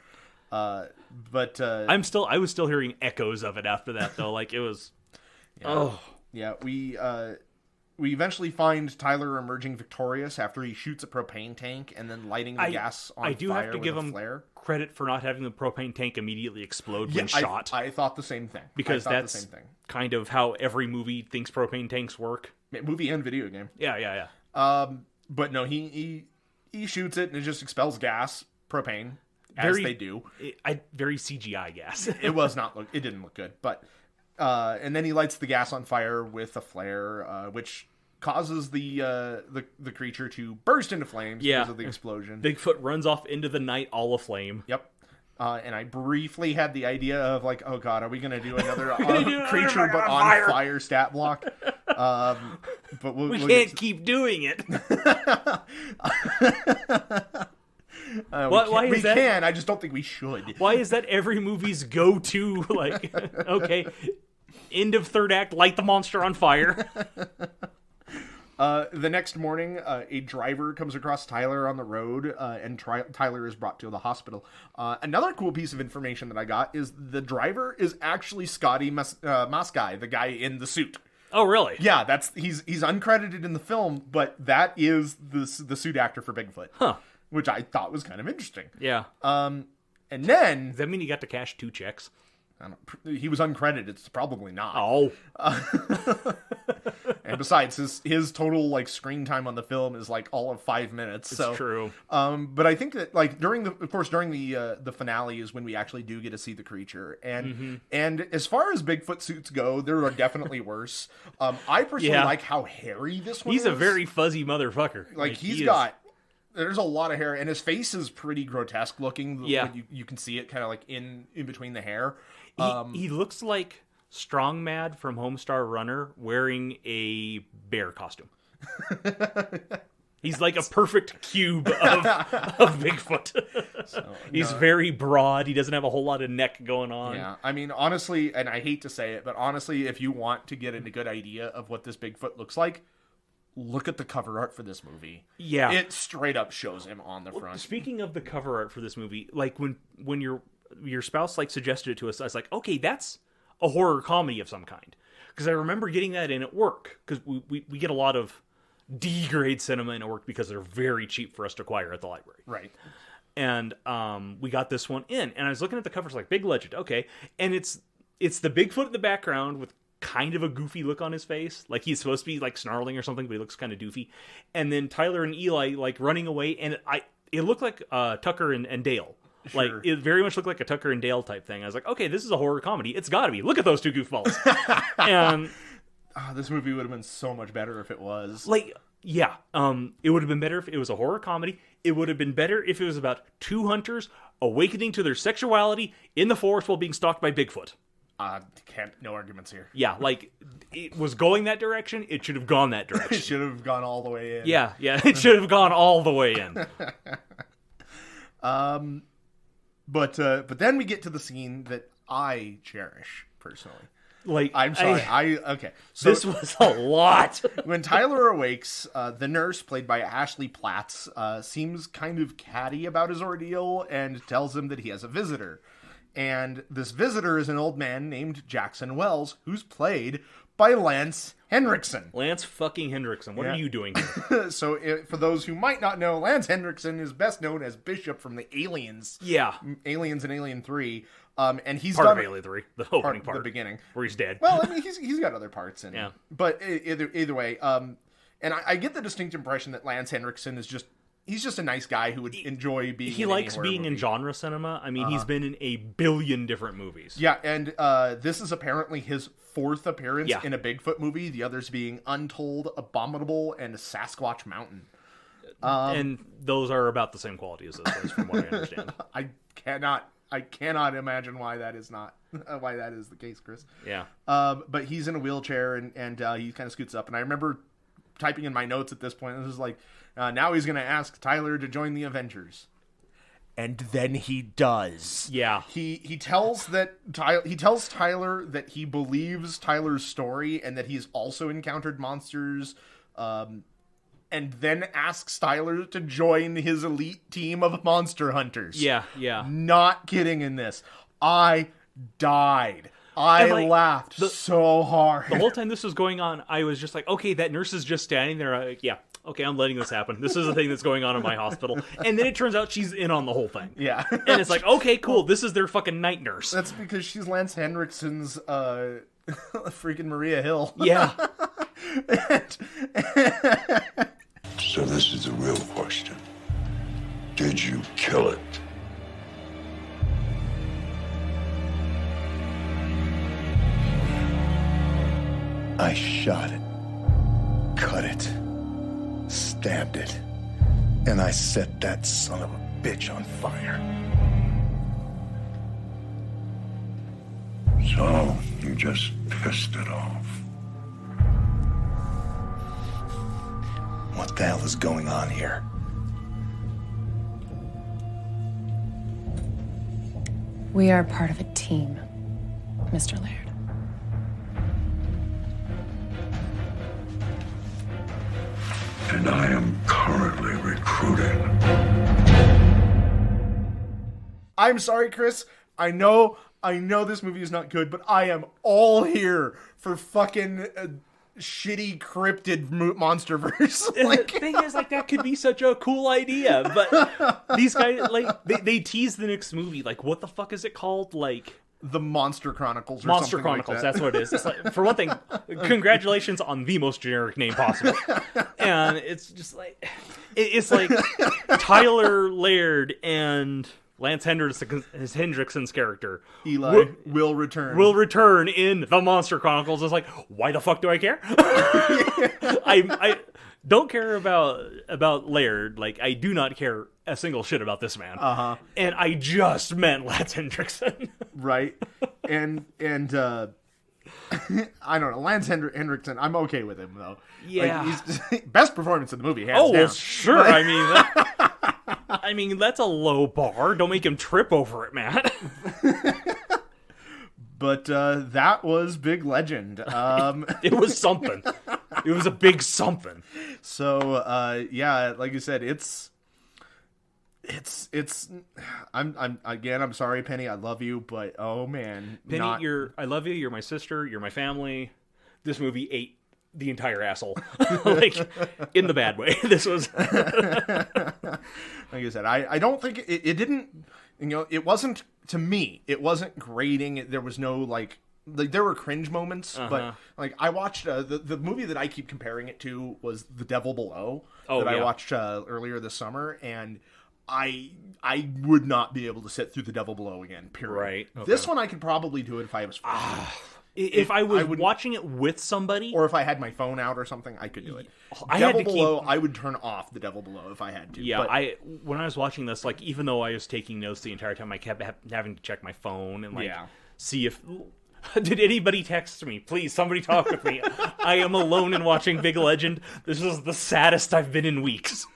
But I was still hearing echoes of it after that, though. Like, it was. Yeah. We eventually find Tyler emerging victorious after he shoots a propane tank and then lighting the gas on fire. I do have to give him flare. credit for not having the propane tank immediately explode when shot. I thought the same thing. Because that's kind of how every movie thinks propane tanks work. Movie and video game. Yeah. But no, he shoots it and it just expels gas, propane, as they do. Very CGI gas. It didn't look good, but and then he lights the gas on fire with a flare, which causes the creature to burst into flames because of the explosion. Bigfoot runs off into the night all aflame. Yep. And I briefly had the idea of like, oh god, are we going to do another creature but on fire stat block? But we can't keep doing it. Why is that? We can. I just don't think we should. Why is that every movie's go-to? Like, okay, end of third act, light the monster on fire. The next morning, a driver comes across Tyler on the road, and Tyler is brought to the hospital. Another cool piece of information that I got is the driver is actually Scotty Maskai, the guy in the suit. Oh, really? Yeah, he's uncredited in the film, but that is the suit actor for Bigfoot. Huh. Which I thought was kind of interesting. Yeah. And then... Does that mean he got to cash 2 checks? He was uncredited. It's probably not. Oh. And besides, his total like screen time on the film is like all of 5 minutes. It's true. But I think that like during the finale is when we actually do get to see the creature. And as far as Bigfoot suits go, there are definitely worse. I personally like how hairy this one is. He's a very fuzzy motherfucker. Like he's got there's a lot of hair, and his face is pretty grotesque looking. Yeah. You can see it kind of like in between the hair. He looks like Strong Mad from Homestar Runner wearing a bear costume. He's like a perfect cube of Bigfoot. He's very broad. He doesn't have a whole lot of neck going on. Yeah, I mean, honestly, and I hate to say it, but honestly, if you want to get a good idea of what this Bigfoot looks like, look at the cover art for this movie. Yeah. It straight up shows him on the front. Speaking of the cover art for this movie, like when your spouse like suggested it to us, I was like, okay, that's a horror comedy of some kind. Because I remember getting that in at work. Because we get a lot of D-grade cinema in at work because they're very cheap for us to acquire at the library. Right. And we got this one in. And I was looking at the covers like, big legend, okay. And it's the Bigfoot in the background with kind of a goofy look on his face. Like he's supposed to be like snarling or something, but he looks kind of doofy. And then Tyler and Eli like running away. And it looked like Tucker and Dale. Sure. Like, it very much looked like a Tucker and Dale type thing. I was like, okay, this is a horror comedy. It's got to be. Look at those two goofballs. And this movie would have been so much better if it was. Like, yeah. It would have been better if it was a horror comedy. It would have been better if it was about two hunters awakening to their sexuality in the forest while being stalked by Bigfoot. No arguments here. Yeah, like, it was going that direction. It should have gone that direction. It should have gone all the way in. Yeah, it should have gone all the way in. But then we get to the scene that I cherish personally. Like, I'm sorry. Okay. So this was a lot. When Tyler awakes, the nurse, played by Ashley Platts, seems kind of catty about his ordeal and tells him that he has a visitor. And this visitor is an old man named Jackson Wells, who's played by Lance Henriksen. Lance fucking Henriksen. What are you doing here? So, for those who might not know, Lance Henriksen is best known as Bishop from the Aliens. Yeah. Aliens and Alien 3. And he's part done of Alien 3, the opening part. The beginning. Where he's dead. Well, I mean, he's got other parts in it. Yeah. But either way, and I get the distinct impression that Lance Henriksen is he's just a nice guy who would enjoy being He in likes any horror being movie. in genre cinema. I mean, he's been in a billion different movies. Yeah, and this is apparently his fourth appearance in a Bigfoot movie, the others being Untold, Abominable, and Sasquatch Mountain. And those are about the same quality as this, from what I understand. I cannot imagine why that is not why that is the case, Chris. Yeah. But he's in a wheelchair and he kind of scoots up, and I remember typing in my notes at this point. This is like, now he's going to ask Tyler to join the Avengers, and then he does. Yeah. He tells Tyler that he believes Tyler's story and that he's also encountered monsters. And then asks Tyler to join his elite team of monster hunters. Yeah. Not kidding in this. I died. I laughed so hard. The whole time this was going on, I was just like, okay, that nurse is just standing there. Like, yeah, okay, I'm letting this happen. This is the thing that's going on in my hospital. And then it turns out she's in on the whole thing. Yeah. And it's like, okay, cool. This is their fucking night nurse. That's because she's Lance Henriksen's freaking Maria Hill. Yeah. So this is the real question. Did you kill it? I shot it, cut it, stabbed it, and I set that son of a bitch on fire. So you just pissed it off. What the hell is going on here? We are part of a team, Mr. Laird. And I am currently recruiting. I'm sorry, Chris. I know this movie is not good, but I am all here for fucking shitty cryptid monsterverse. The thing is, like, that could be such a cool idea, but these guys, like, they tease the next movie. Like, what the fuck is it called? Like, The Monster Chronicles or Monster something Chronicles, like that. that's what it is. It's like, for one thing, congratulations on the most generic name possible. And it's just like, it's like Tyler Laird and Lance Hendrickson's character Eli will return in the Monster Chronicles. It's like, why the fuck do I care? don't care about Laird. Like, I do not care a single shit about this man. And I just meant Lance Hendrickson. Right. And I don't know, Lance Hendrickson, I'm okay with him though. Yeah. Like, he's best performance in the movie, hands down. Well, sure. I mean, that's a low bar. Don't make him trip over it, man. But that was Big Legend. It was something. It was a big something. So yeah, like you said, I'm sorry, Penny, I love you, but oh man, Penny, I love you. You're my sister. You're my family. This movie ate the entire asshole, like in the bad way. This was like I said, I don't think it didn't. You know, it wasn't, to me, it wasn't grating. There was no like there were cringe moments, but like I watched the movie that I keep comparing it to was The Devil Below I watched earlier this summer, and I would not be able to sit through The Devil Below again. Period. Right. Okay. This one I could probably do it if I was. If I was watching it with somebody, or if I had my phone out or something, I could do it. I would turn off The Devil Below if I had to. Yeah, but when I was watching this, like, even though I was taking notes the entire time, I kept having to check my phone and see if did anybody text me. Please, somebody talk with me. I am alone in watching Big Legend. This is the saddest I've been in weeks.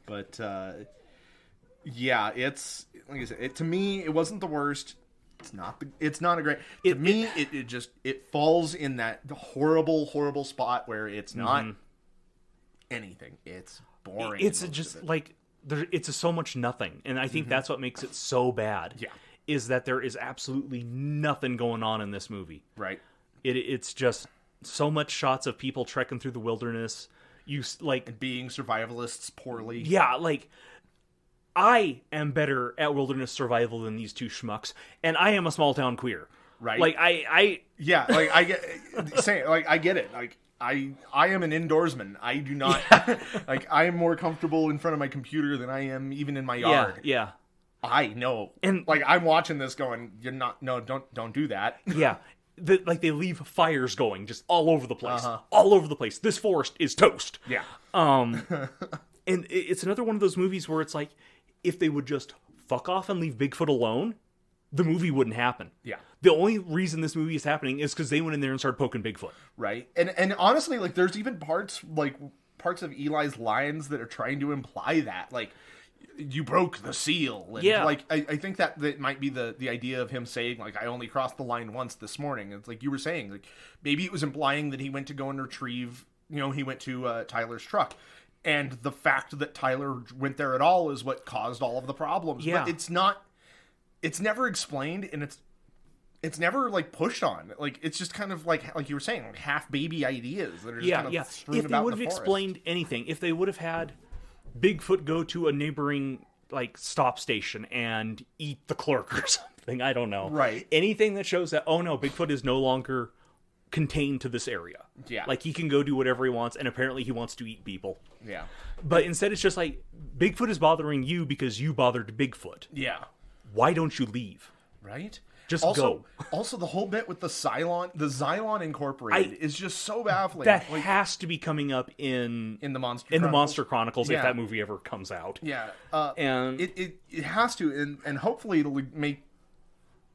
But yeah, it's like I said. To me, it wasn't the worst. It's not a great. To me, it falls in that horrible spot where it's not anything. It's boring. It's just like it's so much nothing, and I think that's what makes it so bad. Yeah, is that there is absolutely nothing going on in this movie. Right. It's just so much shots of people trekking through the wilderness. And being survivalists poorly. Yeah, like. I am better at wilderness survival than these two schmucks, and I am a small town queer. Right. Like I get it. Like I am an indoorsman. I do not like I am more comfortable in front of my computer than I am even in my yard. Yeah. I know. And like I'm watching this going, don't do that. Yeah. They leave fires going just all over the place. All over the place. This forest is toast. Yeah. And it's another one of those movies where it's like, if they would just fuck off and leave Bigfoot alone, the movie wouldn't happen. Yeah. The only reason this movie is happening is because they went in there and started poking Bigfoot. Right. And honestly, like, there's even parts of Eli's lines that are trying to imply that, like, you broke the seal. And like, I think that might be the idea of him saying, like, I only crossed the line once this morning. It's like you were saying, like, maybe it was implying that he went to go and retrieve, he went to Tyler's truck. And the fact that Tyler went there at all is what caused all of the problems. Yeah. But it's never explained, and it's never like pushed on. Like it's just kind of like you were saying, like half baby ideas that are just kind of strewn if they about would have explained anything, if they would have had Bigfoot go to a neighboring like stop station and eat the clerk or something, I don't know. Right. Anything that shows that, oh no, Bigfoot is no longer contained to this area. Yeah. Like he can go do whatever he wants, and apparently he wants to eat people. Yeah. But instead it's just like, Bigfoot is bothering you because you bothered Bigfoot. Yeah. Why don't you leave? Right? Just go. go. Also, the whole bit with the Xylon Incorporated is just so baffling. That has to be coming up in the Monster Chronicles if that movie ever comes out. Yeah. And it has to, and hopefully it'll make,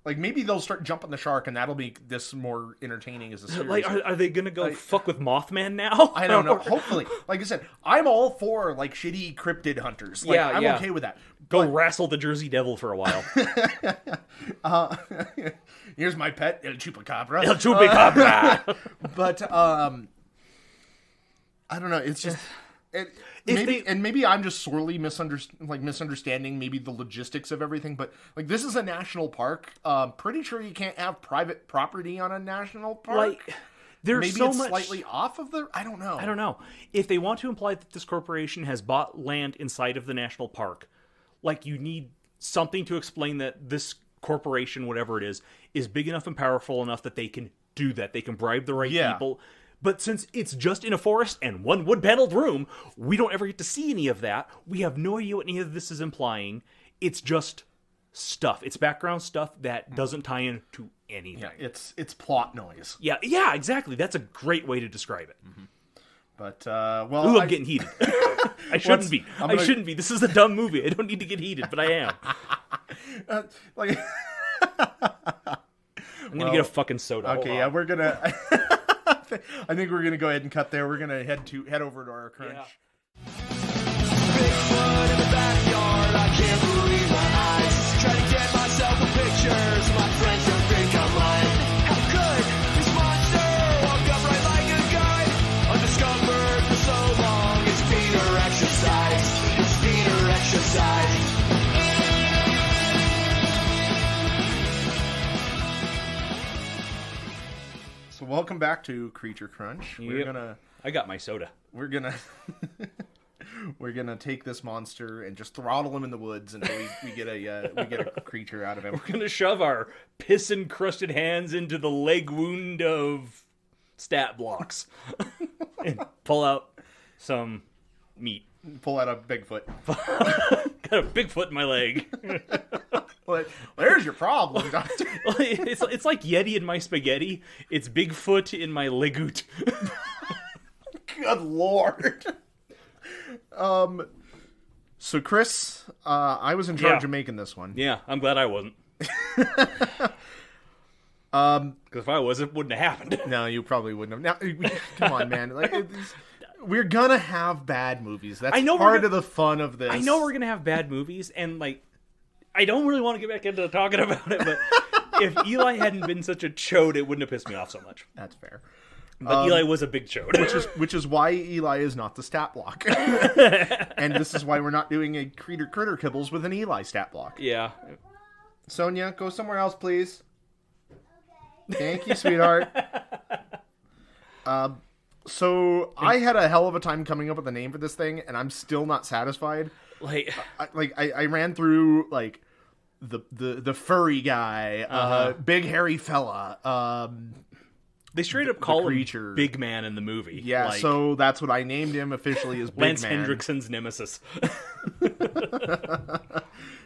like, maybe they'll start jumping the shark, and that'll make this more entertaining as a series. Like, are they gonna go fuck with Mothman now? I don't know. Hopefully, like I said, I'm all for like shitty cryptid hunters. Like, I'm okay with that. Go wrestle the Jersey Devil for a while. Here's my pet, El Chupacabra. El Chupacabra. But I don't know. It's just. Maybe I'm just sorely misunderstanding maybe the logistics of everything, but like this is a national park. Pretty sure you can't have private property on a national park. Like there's maybe so it's much slightly off of the. I don't know. If they want to imply that this corporation has bought land inside of the national park, like you need something to explain that this corporation, whatever it is big enough and powerful enough that they can do that. They can bribe the right people. But since it's just in a forest and one wood-paneled room, we don't ever get to see any of that. We have no idea what any of this is implying. It's just stuff. It's background stuff that doesn't tie in to anything. Yeah, it's plot noise. Yeah, exactly. That's a great way to describe it. But well, Ooh, I'm getting heated. I shouldn't be. I shouldn't be. This is a dumb movie. I don't need to get heated, but I am. like I'm gonna get a fucking soda. Okay, yeah, we're gonna. I think we're gonna go ahead and cut there. We're gonna head over to our crunch. Yeah. Bigfoot in the backyard, I can't believe my eyes. Try to get myself a picture so my friends don't think I'm lying. How could this monster walk upright like a guy? Undiscovered for so long, his feet are exercised. His feet are exercised. So welcome back to Creature Crunch. Yep. I got my soda. We're gonna take this monster and just throttle him in the woods until we get a creature out of him. We're gonna shove our piss-encrusted hands into the leg wound of stat blocks and pull out some meat. Pull out a Bigfoot. Got a Bigfoot in my leg. Well, there's your problem, Doctor. It's like Yeti in my spaghetti. It's Bigfoot in my legoot. Good Lord. So Chris, I was in charge of making this one. Yeah, I'm glad I wasn't. Because if I was, it wouldn't have happened. No, you probably wouldn't have. Now, come on, man. We're gonna have bad movies. That's part of the fun of this. I know we're gonna have bad movies, and I don't really want to get back into talking about it, but if Eli hadn't been such a chode, it wouldn't have pissed me off so much. That's fair. But Eli was a big chode. which is why Eli is not the stat block. And this is why we're not doing a Critter Kibbles with an Eli stat block. Yeah. Sonia, go somewhere else, please. Thank you, sweetheart. So I had a hell of a time coming up with a name for this thing, and I'm still not satisfied. I ran through the furry guy, big hairy fella. They straight up call him Big Man in the movie. Yeah, so that's what I named him officially as Big Lance Man. Hendrickson's nemesis.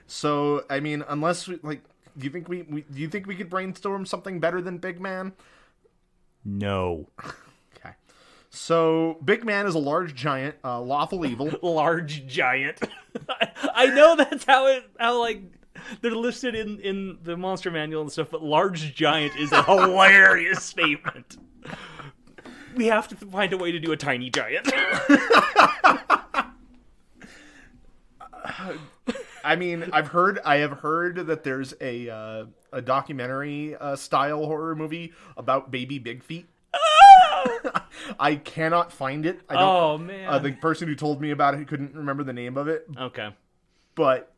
So I mean, unless do you think we could brainstorm something better than Big Man? No. Okay. So Big Man is a large giant, lawful evil. Large giant. I know that's how they're listed in the monster manual and stuff, but large giant is a hilarious statement. We have to find a way to do a tiny giant. I mean, I have heard that there's a documentary style horror movie about baby big feet. Oh! I cannot find it. Oh man! The person who told me about it couldn't remember the name of it. Okay, but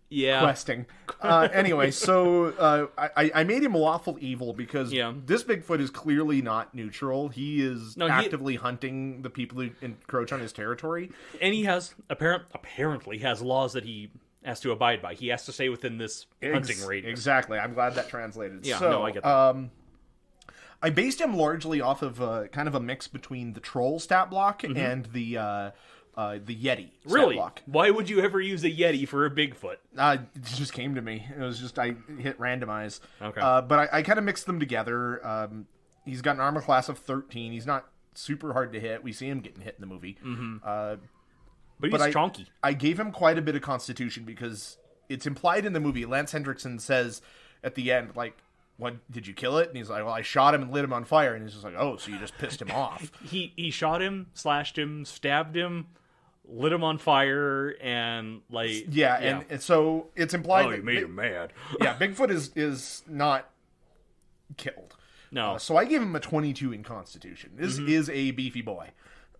yeah, questing. Anyway, so I made him lawful evil because this Bigfoot is clearly not neutral. He is actively hunting the people who encroach on his territory, and he has apparently has laws that he has to abide by. He has to stay within this hunting radius. Exactly. I'm glad that translated. Yeah, so, no, I get that. I based him largely off of kind of a mix between the troll stat block and the Yeti stat block. Why would you ever use a Yeti for a Bigfoot? It just came to me. It was just I hit randomize. Okay. But I kind of mixed them together. He's got an armor class of 13. He's not super hard to hit. We see him getting hit in the movie. Mm-hmm. But he's chonky. I gave him quite a bit of constitution because it's implied in the movie. Lance Hendrickson says at the end, what, did you kill it? And he's like, well, I shot him and lit him on fire. And he's just like, oh, so you just pissed him off. He shot him, slashed him, stabbed him, lit him on fire, and and so it's implied. Oh, you made him mad. Yeah, Bigfoot is not killed. No. So I gave him a 22 in constitution. This is a beefy boy.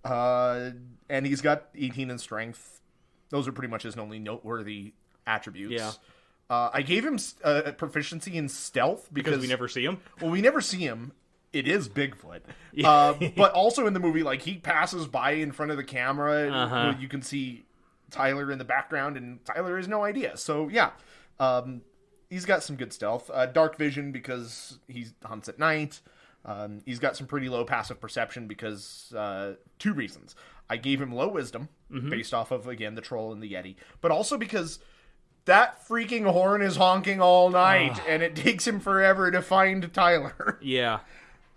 And he's got 18 in strength. Those are pretty much his only noteworthy attributes. Yeah. I gave him proficiency in stealth because we never see him. Well, we never see him. It is Bigfoot. Yeah. But also in the movie, he passes by in front of the camera. And you can see Tyler in the background, and Tyler has no idea. So, yeah. He's got some good stealth. Dark vision because he hunts at night. He's got some pretty low passive perception because 2 reasons. I gave him low wisdom based off of, again, the troll and the Yeti. But also because that freaking horn is honking all night, and it takes him forever to find Tyler. Yeah.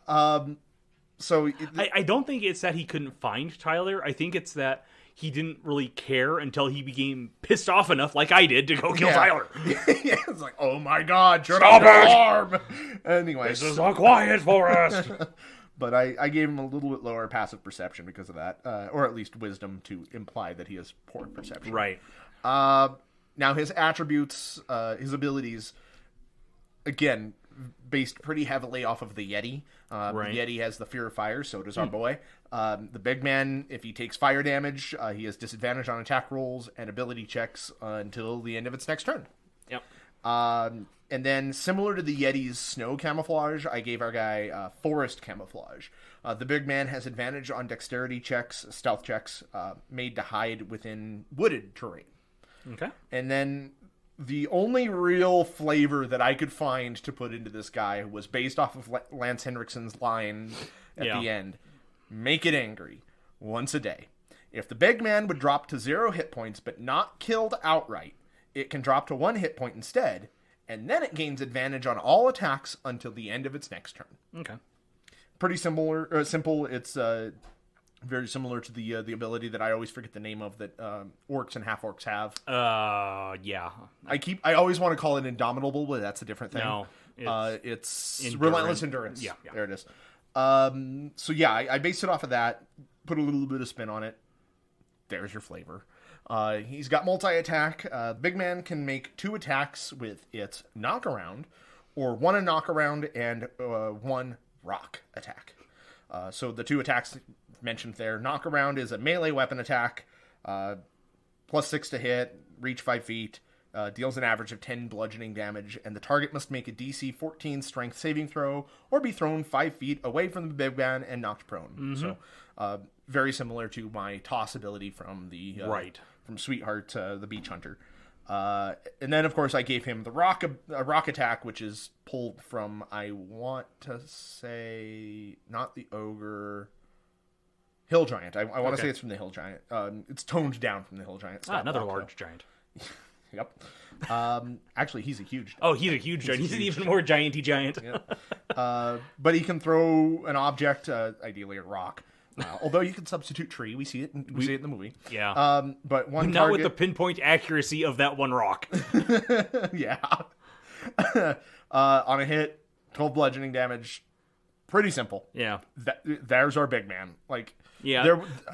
So I don't think it's that he couldn't find Tyler. I think it's that he didn't really care until he became pissed off enough, like I did, to go kill Tyler. Yeah, it's like, oh my god, stop your alarm! Anyway, This is a quiet forest. But I gave him a little bit lower passive perception because of that, or at least wisdom to imply that he has poor perception. Right. Now his attributes, his abilities, again, based pretty heavily off of the Yeti. Right. The Yeti has the fear of fire, so does our boy. The big man, if he takes fire damage, he has disadvantage on attack rolls and ability checks until the end of its next turn. Yep. And then, similar to the Yeti's snow camouflage, I gave our guy forest camouflage. The big man has advantage on dexterity checks, stealth checks, made to hide within wooded terrain. Okay. And then the only real flavor that I could find to put into this guy was based off of Lance Henriksen's line at the end. Make it angry once a day. If the big man would drop to 0 hit points but not killed outright, it can drop to 1 hit point instead, and then it gains advantage on all attacks until the end of its next turn. Okay. Pretty simple. It's very similar to the ability that I always forget the name of that orcs and half orcs have. Yeah. I always want to call it indomitable, but that's a different thing. No, it's endurance. relentless endurance. Yeah. There it is. So yeah, I based it off of that. Put a little bit of spin on it. There's your flavor. He's got multi-attack. Big man can make 2 attacks with its knockaround, or 1 knockaround and 1 rock attack. So the 2 attacks mentioned there. Knockaround is a melee weapon attack, +6 to hit, reach 5 feet, deals an average of 10 bludgeoning damage, and the target must make a DC 14 strength saving throw or be thrown 5 feet away from the big man and knocked prone. Mm-hmm. So very similar to my toss ability from the from Sweetheart, the Beach Hunter. And then, of course, I gave him the rock attack, which is pulled from, I want to say, not the Ogre, Hill Giant. I want to say it's from the Hill Giant. It's toned down from the Hill Giant. Another large giant. Yep. Actually, he's a huge. Oh, he's a huge giant. He's an even more gianty giant. Yep. But he can throw an object, ideally a rock. Although you can substitute tree, we see it. We see it in the movie. Yeah. But one not target... with the pinpoint accuracy of that one rock. Yeah. On a hit, 12 bludgeoning damage. Pretty simple. Yeah. There's our big man. Like, yeah.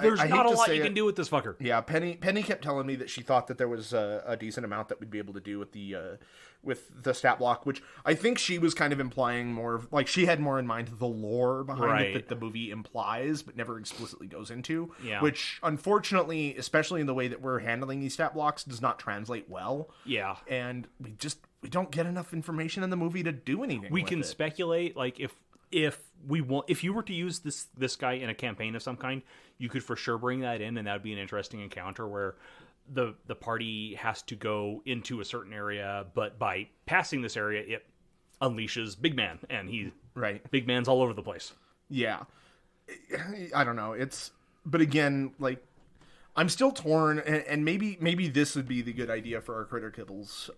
There's I not a hate to lot say you it. can do with this fucker. Yeah. Penny kept telling me that she thought that there was a decent amount that we'd be able to do with the stat block, which I think she was kind of implying more of, like, she had more in mind the lore behind it that the movie implies but never explicitly goes into. Yeah. Which, unfortunately, especially in the way that we're handling these stat blocks, does not translate well. Yeah. And we don't get enough information in the movie to do anything. We with can it. speculate, like, if you were to use this guy in a campaign of some kind, you could for sure bring that in, and that would be an interesting encounter where the party has to go into a certain area, but by passing this area, it unleashes Big Man, and Big Man's all over the place. Yeah. I don't know. But again, like, I'm still torn, and maybe this would be the good idea for our critter kibbles.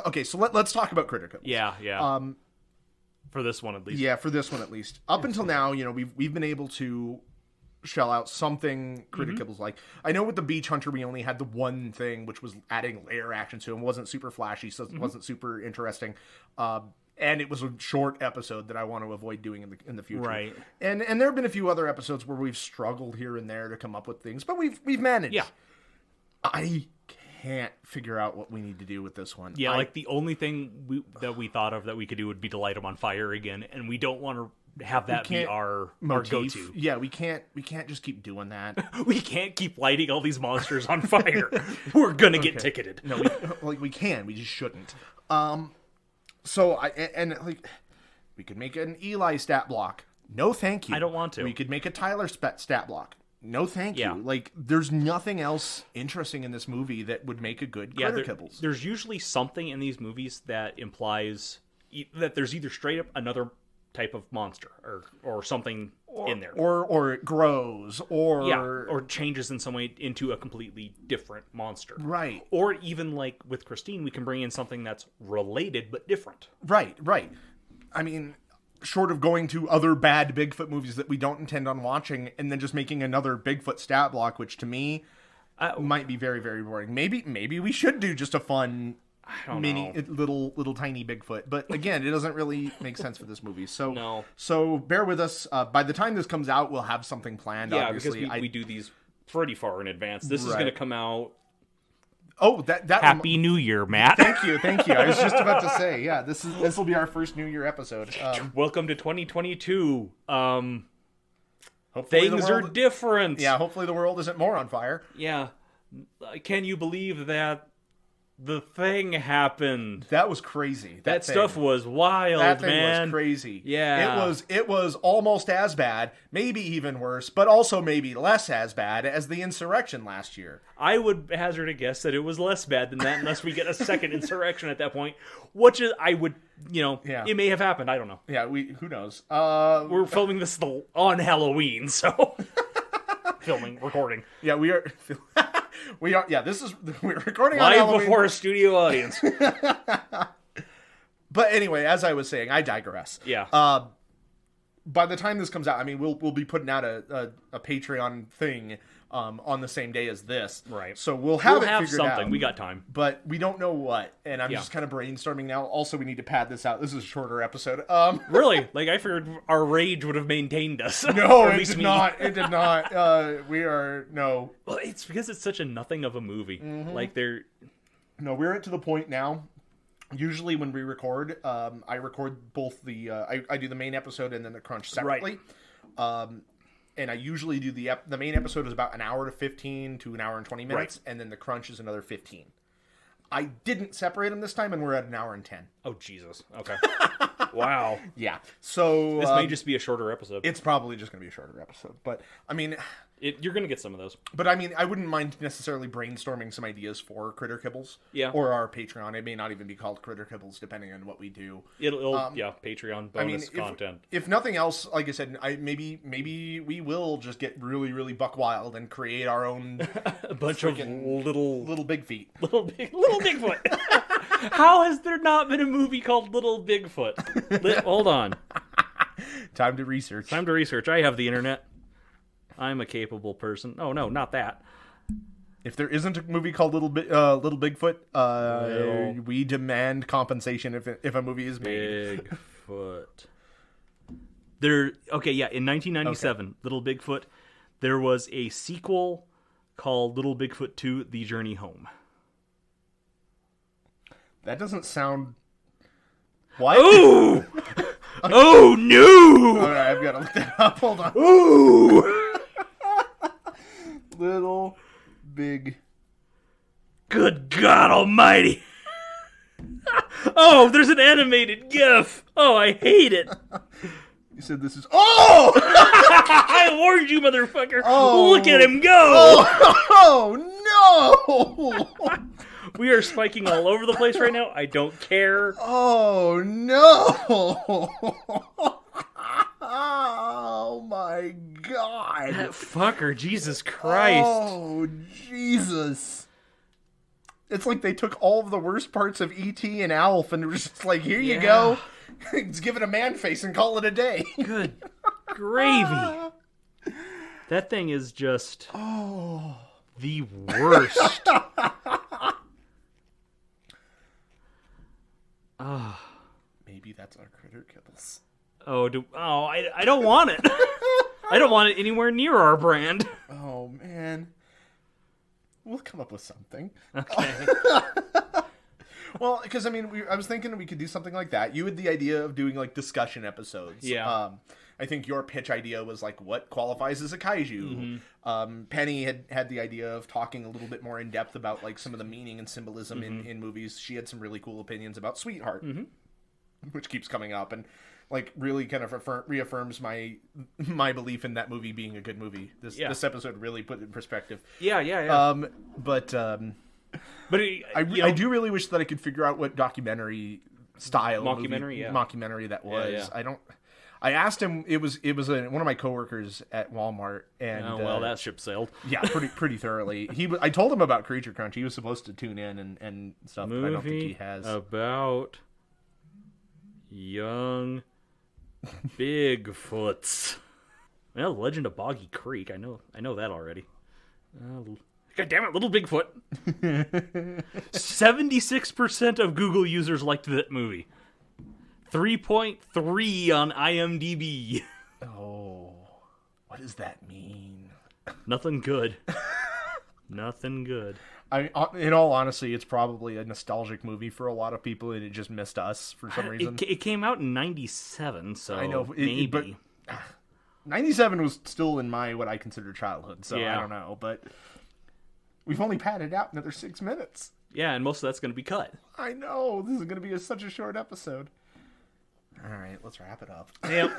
Okay, so let's talk about critter kibbles. Yeah. For this one, at least. Yeah, for this one, at least. Up until now, we've been able to shell out something critter kibbles like. I know with the Beach Hunter, we only had the one thing, which was adding layer action to him. It wasn't super flashy, so it wasn't super interesting. And it was a short episode that I want to avoid doing in the future. Right. And there have been a few other episodes where we've struggled here and there to come up with things, but we've managed. Yeah. I can't figure out what we need to do with this one. Yeah, like the only thing that we thought of that we could do would be to light them on fire again, and we don't want to have that be our go-to. Yeah, we can't just keep doing that. We can't keep lighting all these monsters on fire. We're gonna get ticketed. No, we can. We just shouldn't. So we could make an Eli stat block. No, thank you. I don't want to. We could make a Tyler stat block. No, thank you. Like, there's nothing else interesting in this movie that would make a good critter kibbles. There's usually something in these movies that implies that there's either straight up another type of monster or something in there. Or it grows, or changes in some way into a completely different monster. Right. Or even like with Christine, we can bring in something that's related but different. Right. I mean, short of going to other bad Bigfoot movies that we don't intend on watching and then just making another Bigfoot stat block, which to me might be very, very boring. Maybe we should do just a fun little tiny Bigfoot, but again, it doesn't really make sense for this movie. So bear with us. By the time this comes out, we'll have something planned. Yeah, obviously. because we do these pretty far in advance. This is going to come out. Oh, that Happy New Year, Matt. Thank you. I was just about to say, yeah, this will be our first New Year episode. Welcome to 2022. Hopefully things are different. Yeah, hopefully the world isn't more on fire. Yeah. Can you believe that the thing happened? That was crazy. That stuff was wild, that thing man. was crazy. Yeah. It was almost as bad, maybe even worse, but also maybe less as bad as the insurrection last year. I would hazard a guess that it was less bad than that unless we get a second insurrection at that point, which is, I would, it may have happened. I don't know. Yeah, who knows? We're filming this on Halloween, so recording. Yeah, we are. Yeah, we're recording live on Halloween before a studio audience. But anyway, as I was saying, I digress. Yeah. By the time this comes out, I mean, we'll be putting out a Patreon thing on the same day as this. Right. So we'll have something. out. We got time. But we don't know what, and I'm just kind of brainstorming now. Also, we need to pad this out. This is a shorter episode. Really? Like, I figured our rage would have maintained us. No, it did not. It did not. No. Well, it's because it's such a nothing of a movie. Mm-hmm. Like, No, we're at to the point now. Usually when we record, I record both I do the main episode and then the crunch separately. Right. And I usually do the main episode is about an hour to 15 to an hour and 20 minutes, and then the crunch is another 15. I didn't separate them this time, and we're at an hour and 10. Oh, Jesus. Okay. Wow. Yeah. So this may just be a shorter episode. It's probably just going to be a shorter episode. But, I mean... you're going to get some of those. But, I mean, I wouldn't mind necessarily brainstorming some ideas for Critter Kibbles. Yeah. Or our Patreon. It may not even be called Critter Kibbles, depending on what we do. It'll Patreon bonus content. If nothing else, like I said, maybe we will just get really, really buck wild and create our own... a bunch of little big feet. Little Bigfoot. How has there not been a movie called Little Bigfoot? Hold on. Time to research. I have the internet. I'm a capable person. Oh, no, not that. If there isn't a movie called Little Bigfoot, we demand compensation if a movie is made. Bigfoot. In 1997, Little Bigfoot, there was a sequel called Little Bigfoot 2, The Journey Home. That doesn't sound... What? Ooh! Oh, no! All right, I've got to look that up. Hold on. Ooh! Little Big... Good God Almighty! Oh, there's an animated GIF! Oh, I hate it! You said this is... Oh! I warned you, motherfucker! Oh. Look at him go! Oh, no! We are spiking all over the place right now. I don't care. Oh, no! Oh, my God. That fucker, Jesus Christ. Oh, Jesus. It's like they took all of the worst parts of E.T. and Alf and were just like, here you go. Let's give it a man face and call it a day. Good gravy. That thing is just the worst. Maybe that's our Critter Kibbles. I don't want it. I don't want it anywhere near our brand. Oh, man. We'll come up with something. Okay. Well, because, I mean, I was thinking we could do something like that. You had the idea of doing, like, discussion episodes. Yeah. I think your pitch idea was, like, what qualifies as a kaiju. Mm-hmm. Penny had the idea of talking a little bit more in depth about, like, some of the meaning and symbolism in movies. She had some really cool opinions about Sweetheart, which keeps coming up and, like, really kind of reaffirms my belief in that movie being a good movie. This episode really put it in perspective. Yeah. But I do really wish that I could figure out what documentary style mockumentary mockumentary that was. Yeah. I asked him. It was one of my coworkers at Walmart, and that ship sailed. Yeah, pretty thoroughly. I told him about Creature Crunch. He was supposed to tune in and stuff. Movie but I don't think he has. About young Bigfoots. Well, Legend of Boggy Creek. I know that already. God damn it, Little Bigfoot. 76% of Google users liked that movie. 3.3 on IMDb. Oh, what does that mean? Nothing good. Nothing good. In all honesty, it's probably a nostalgic movie for a lot of people, and it just missed us for some reason. It came out in 97, so I know, maybe. but 97 was still in what I consider childhood, so Yeah. I don't know. But we've only padded out another 6 minutes. Yeah, and most of that's going to be cut. I know. This is going to be such a short episode. All right, let's wrap it up. Yep.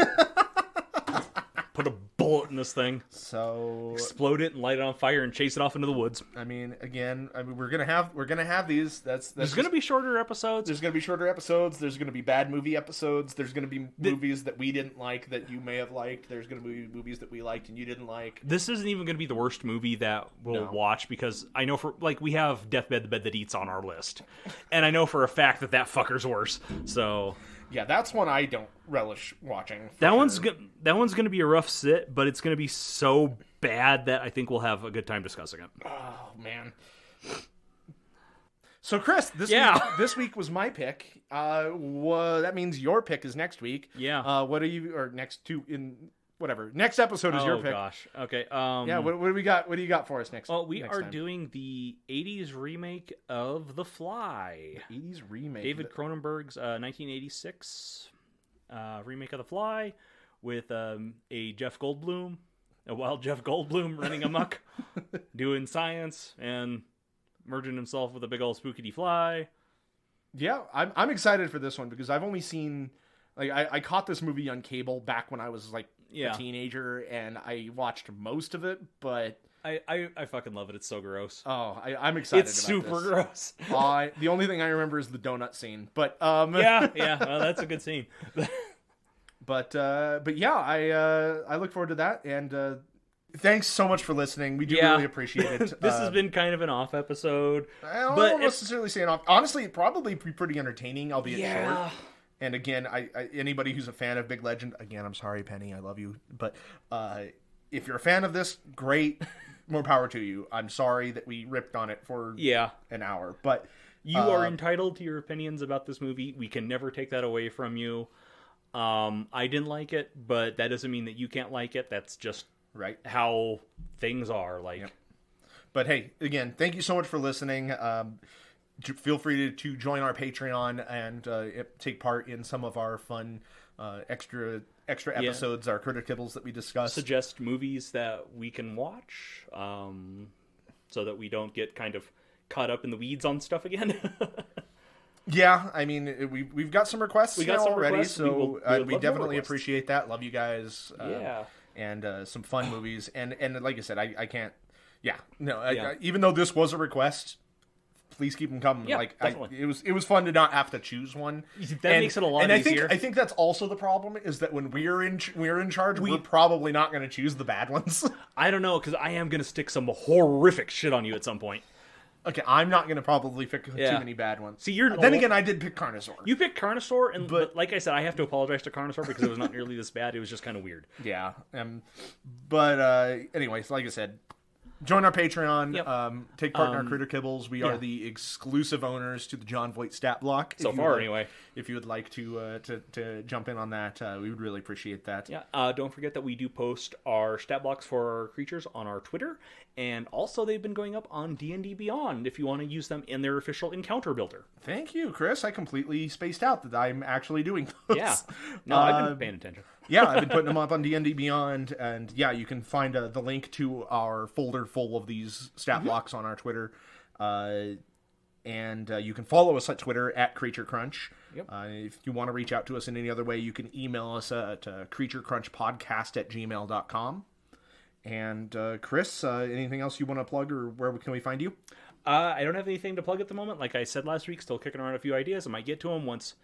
Put a bullet in this thing. So explode it and light it on fire and chase it off into the woods. I mean, we're gonna have these. There's gonna be shorter episodes. There's gonna be shorter episodes. There's gonna be bad movie episodes. There's gonna be movies that we didn't like that you may have liked. There's gonna be movies that we liked and you didn't like. This isn't even gonna be the worst movie that we'll watch, because I know we have Deathbed the Bed That Eats on our list, and I know for a fact that fucker's worse. So. Yeah, that's one I don't relish watching. That one's going to be a rough sit, but it's going to be so bad that I think we'll have a good time discussing it. Oh man. So Chris, this week was my pick. That means your pick is next week. Yeah. What are you whatever. Next episode is your pick. Oh gosh. Okay. Yeah. What do we got? What do you got for us next? Well, we next are time? doing the '80s remake of The Fly. The '80s remake. David Cronenberg's 1986 remake of The Fly, with a Jeff Goldblum, a wild Jeff Goldblum running amok, doing science and merging himself with a big old spookity fly. Yeah, I'm excited for this one because I've only seen. I caught this movie on cable back when I was a teenager, and I watched most of it, but I fucking love it. It's so gross. Oh, I'm excited. It's about super this. gross. The only thing I remember is the donut scene, but yeah, well, that's a good scene. but yeah, I look forward to that, and thanks so much for listening. We do really appreciate it. This has been kind of an off episode. I don't necessarily say an off. Honestly, it'd probably be pretty entertaining, albeit short. And again, I anybody who's a fan of Big Legend, again, I'm sorry, Penny, I love you, but if you're a fan of this, great, more power to you. I'm sorry that we ripped on it for an hour, but you are entitled to your opinions about this movie. We can never take that away from you. I didn't like it, but that doesn't mean that you can't like it. That's just how things are. But hey, again, thank you so much for listening. Feel free to join our Patreon and take part in some of our fun extra episodes, our critter kibbles that we discuss. Suggest movies that we can watch, so that we don't get kind of caught up in the weeds on stuff again. Yeah, I mean, we've got some requests already, so we definitely appreciate that. Love you guys. And some fun movies, and like I said, I can't. Even though this was a request, please keep them coming. Yeah, definitely. It was fun to not have to choose one. That makes it a lot easier. I think that's also the problem, is that when we're in charge, we're probably not going to choose the bad ones. I don't know, because I am going to stick some horrific shit on you at some point. Okay, I'm not going to probably pick too many bad ones. See, then again, I did pick Carnosaur. You picked Carnosaur, but like I said, I have to apologize to Carnosaur because it was not nearly this bad. It was just kind of weird. Yeah. But anyways, like I said, join our Patreon. Yep. Take part in our Critter Kibbles. We are the exclusive owners to the John Voight Stat Block. So far, anyway. If you would like to jump in on that, we would really appreciate that. Yeah. Don't forget that we do post our stat blocks for our creatures on our Twitter, and also they've been going up on D&D Beyond if you want to use them in their official encounter builder. Thank you, Chris. I completely spaced out that I'm actually doing those. Yeah. No, I've been paying attention. Yeah, I've been putting them up on D&D Beyond, and yeah, you can find the link to our folder full of these stat blocks on our Twitter. And you can follow us at Twitter at Creature Crunch. Yep. If you want to reach out to us in any other way, you can email us at creaturecrunchpodcast@gmail.com. And Chris, anything else you want to plug, or where can we find you? I don't have anything to plug at the moment. Like I said last week, still kicking around a few ideas. I might get to them once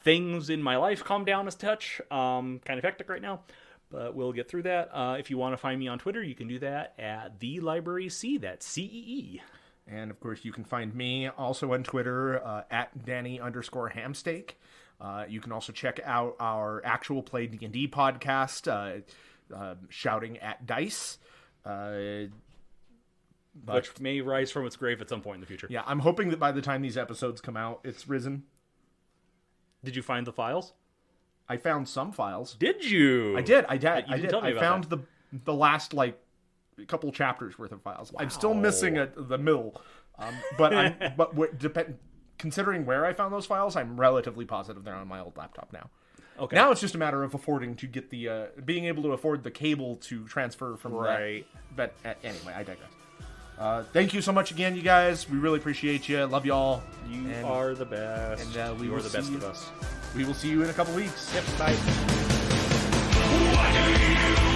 things in my life calm down a touch. Kind of hectic right now, but we'll get through that. If you want to find me on Twitter, you can do that at the Library C. That's CEE. And of course, you can find me also on Twitter at Danny_Hamsteak. You can also check out our actual play D&D podcast, Shouting at Dice. Which may rise from its grave at some point in the future. Yeah, I'm hoping that by the time these episodes come out, it's risen. Did you find the files? I found some files. Did you? I did. You didn't tell me I about found that. the last couple chapters worth of files. Wow. I'm still missing the middle, considering where I found those files, I'm relatively positive they're on my old laptop now. Okay. Now it's just a matter of affording to get being able to afford the cable to transfer from right. But anyway, I digress. Thank you so much again, you guys. We really appreciate you. Love y'all. You are the best. And you are the best of us. We will see you in a couple weeks. Yep. Bye. What do you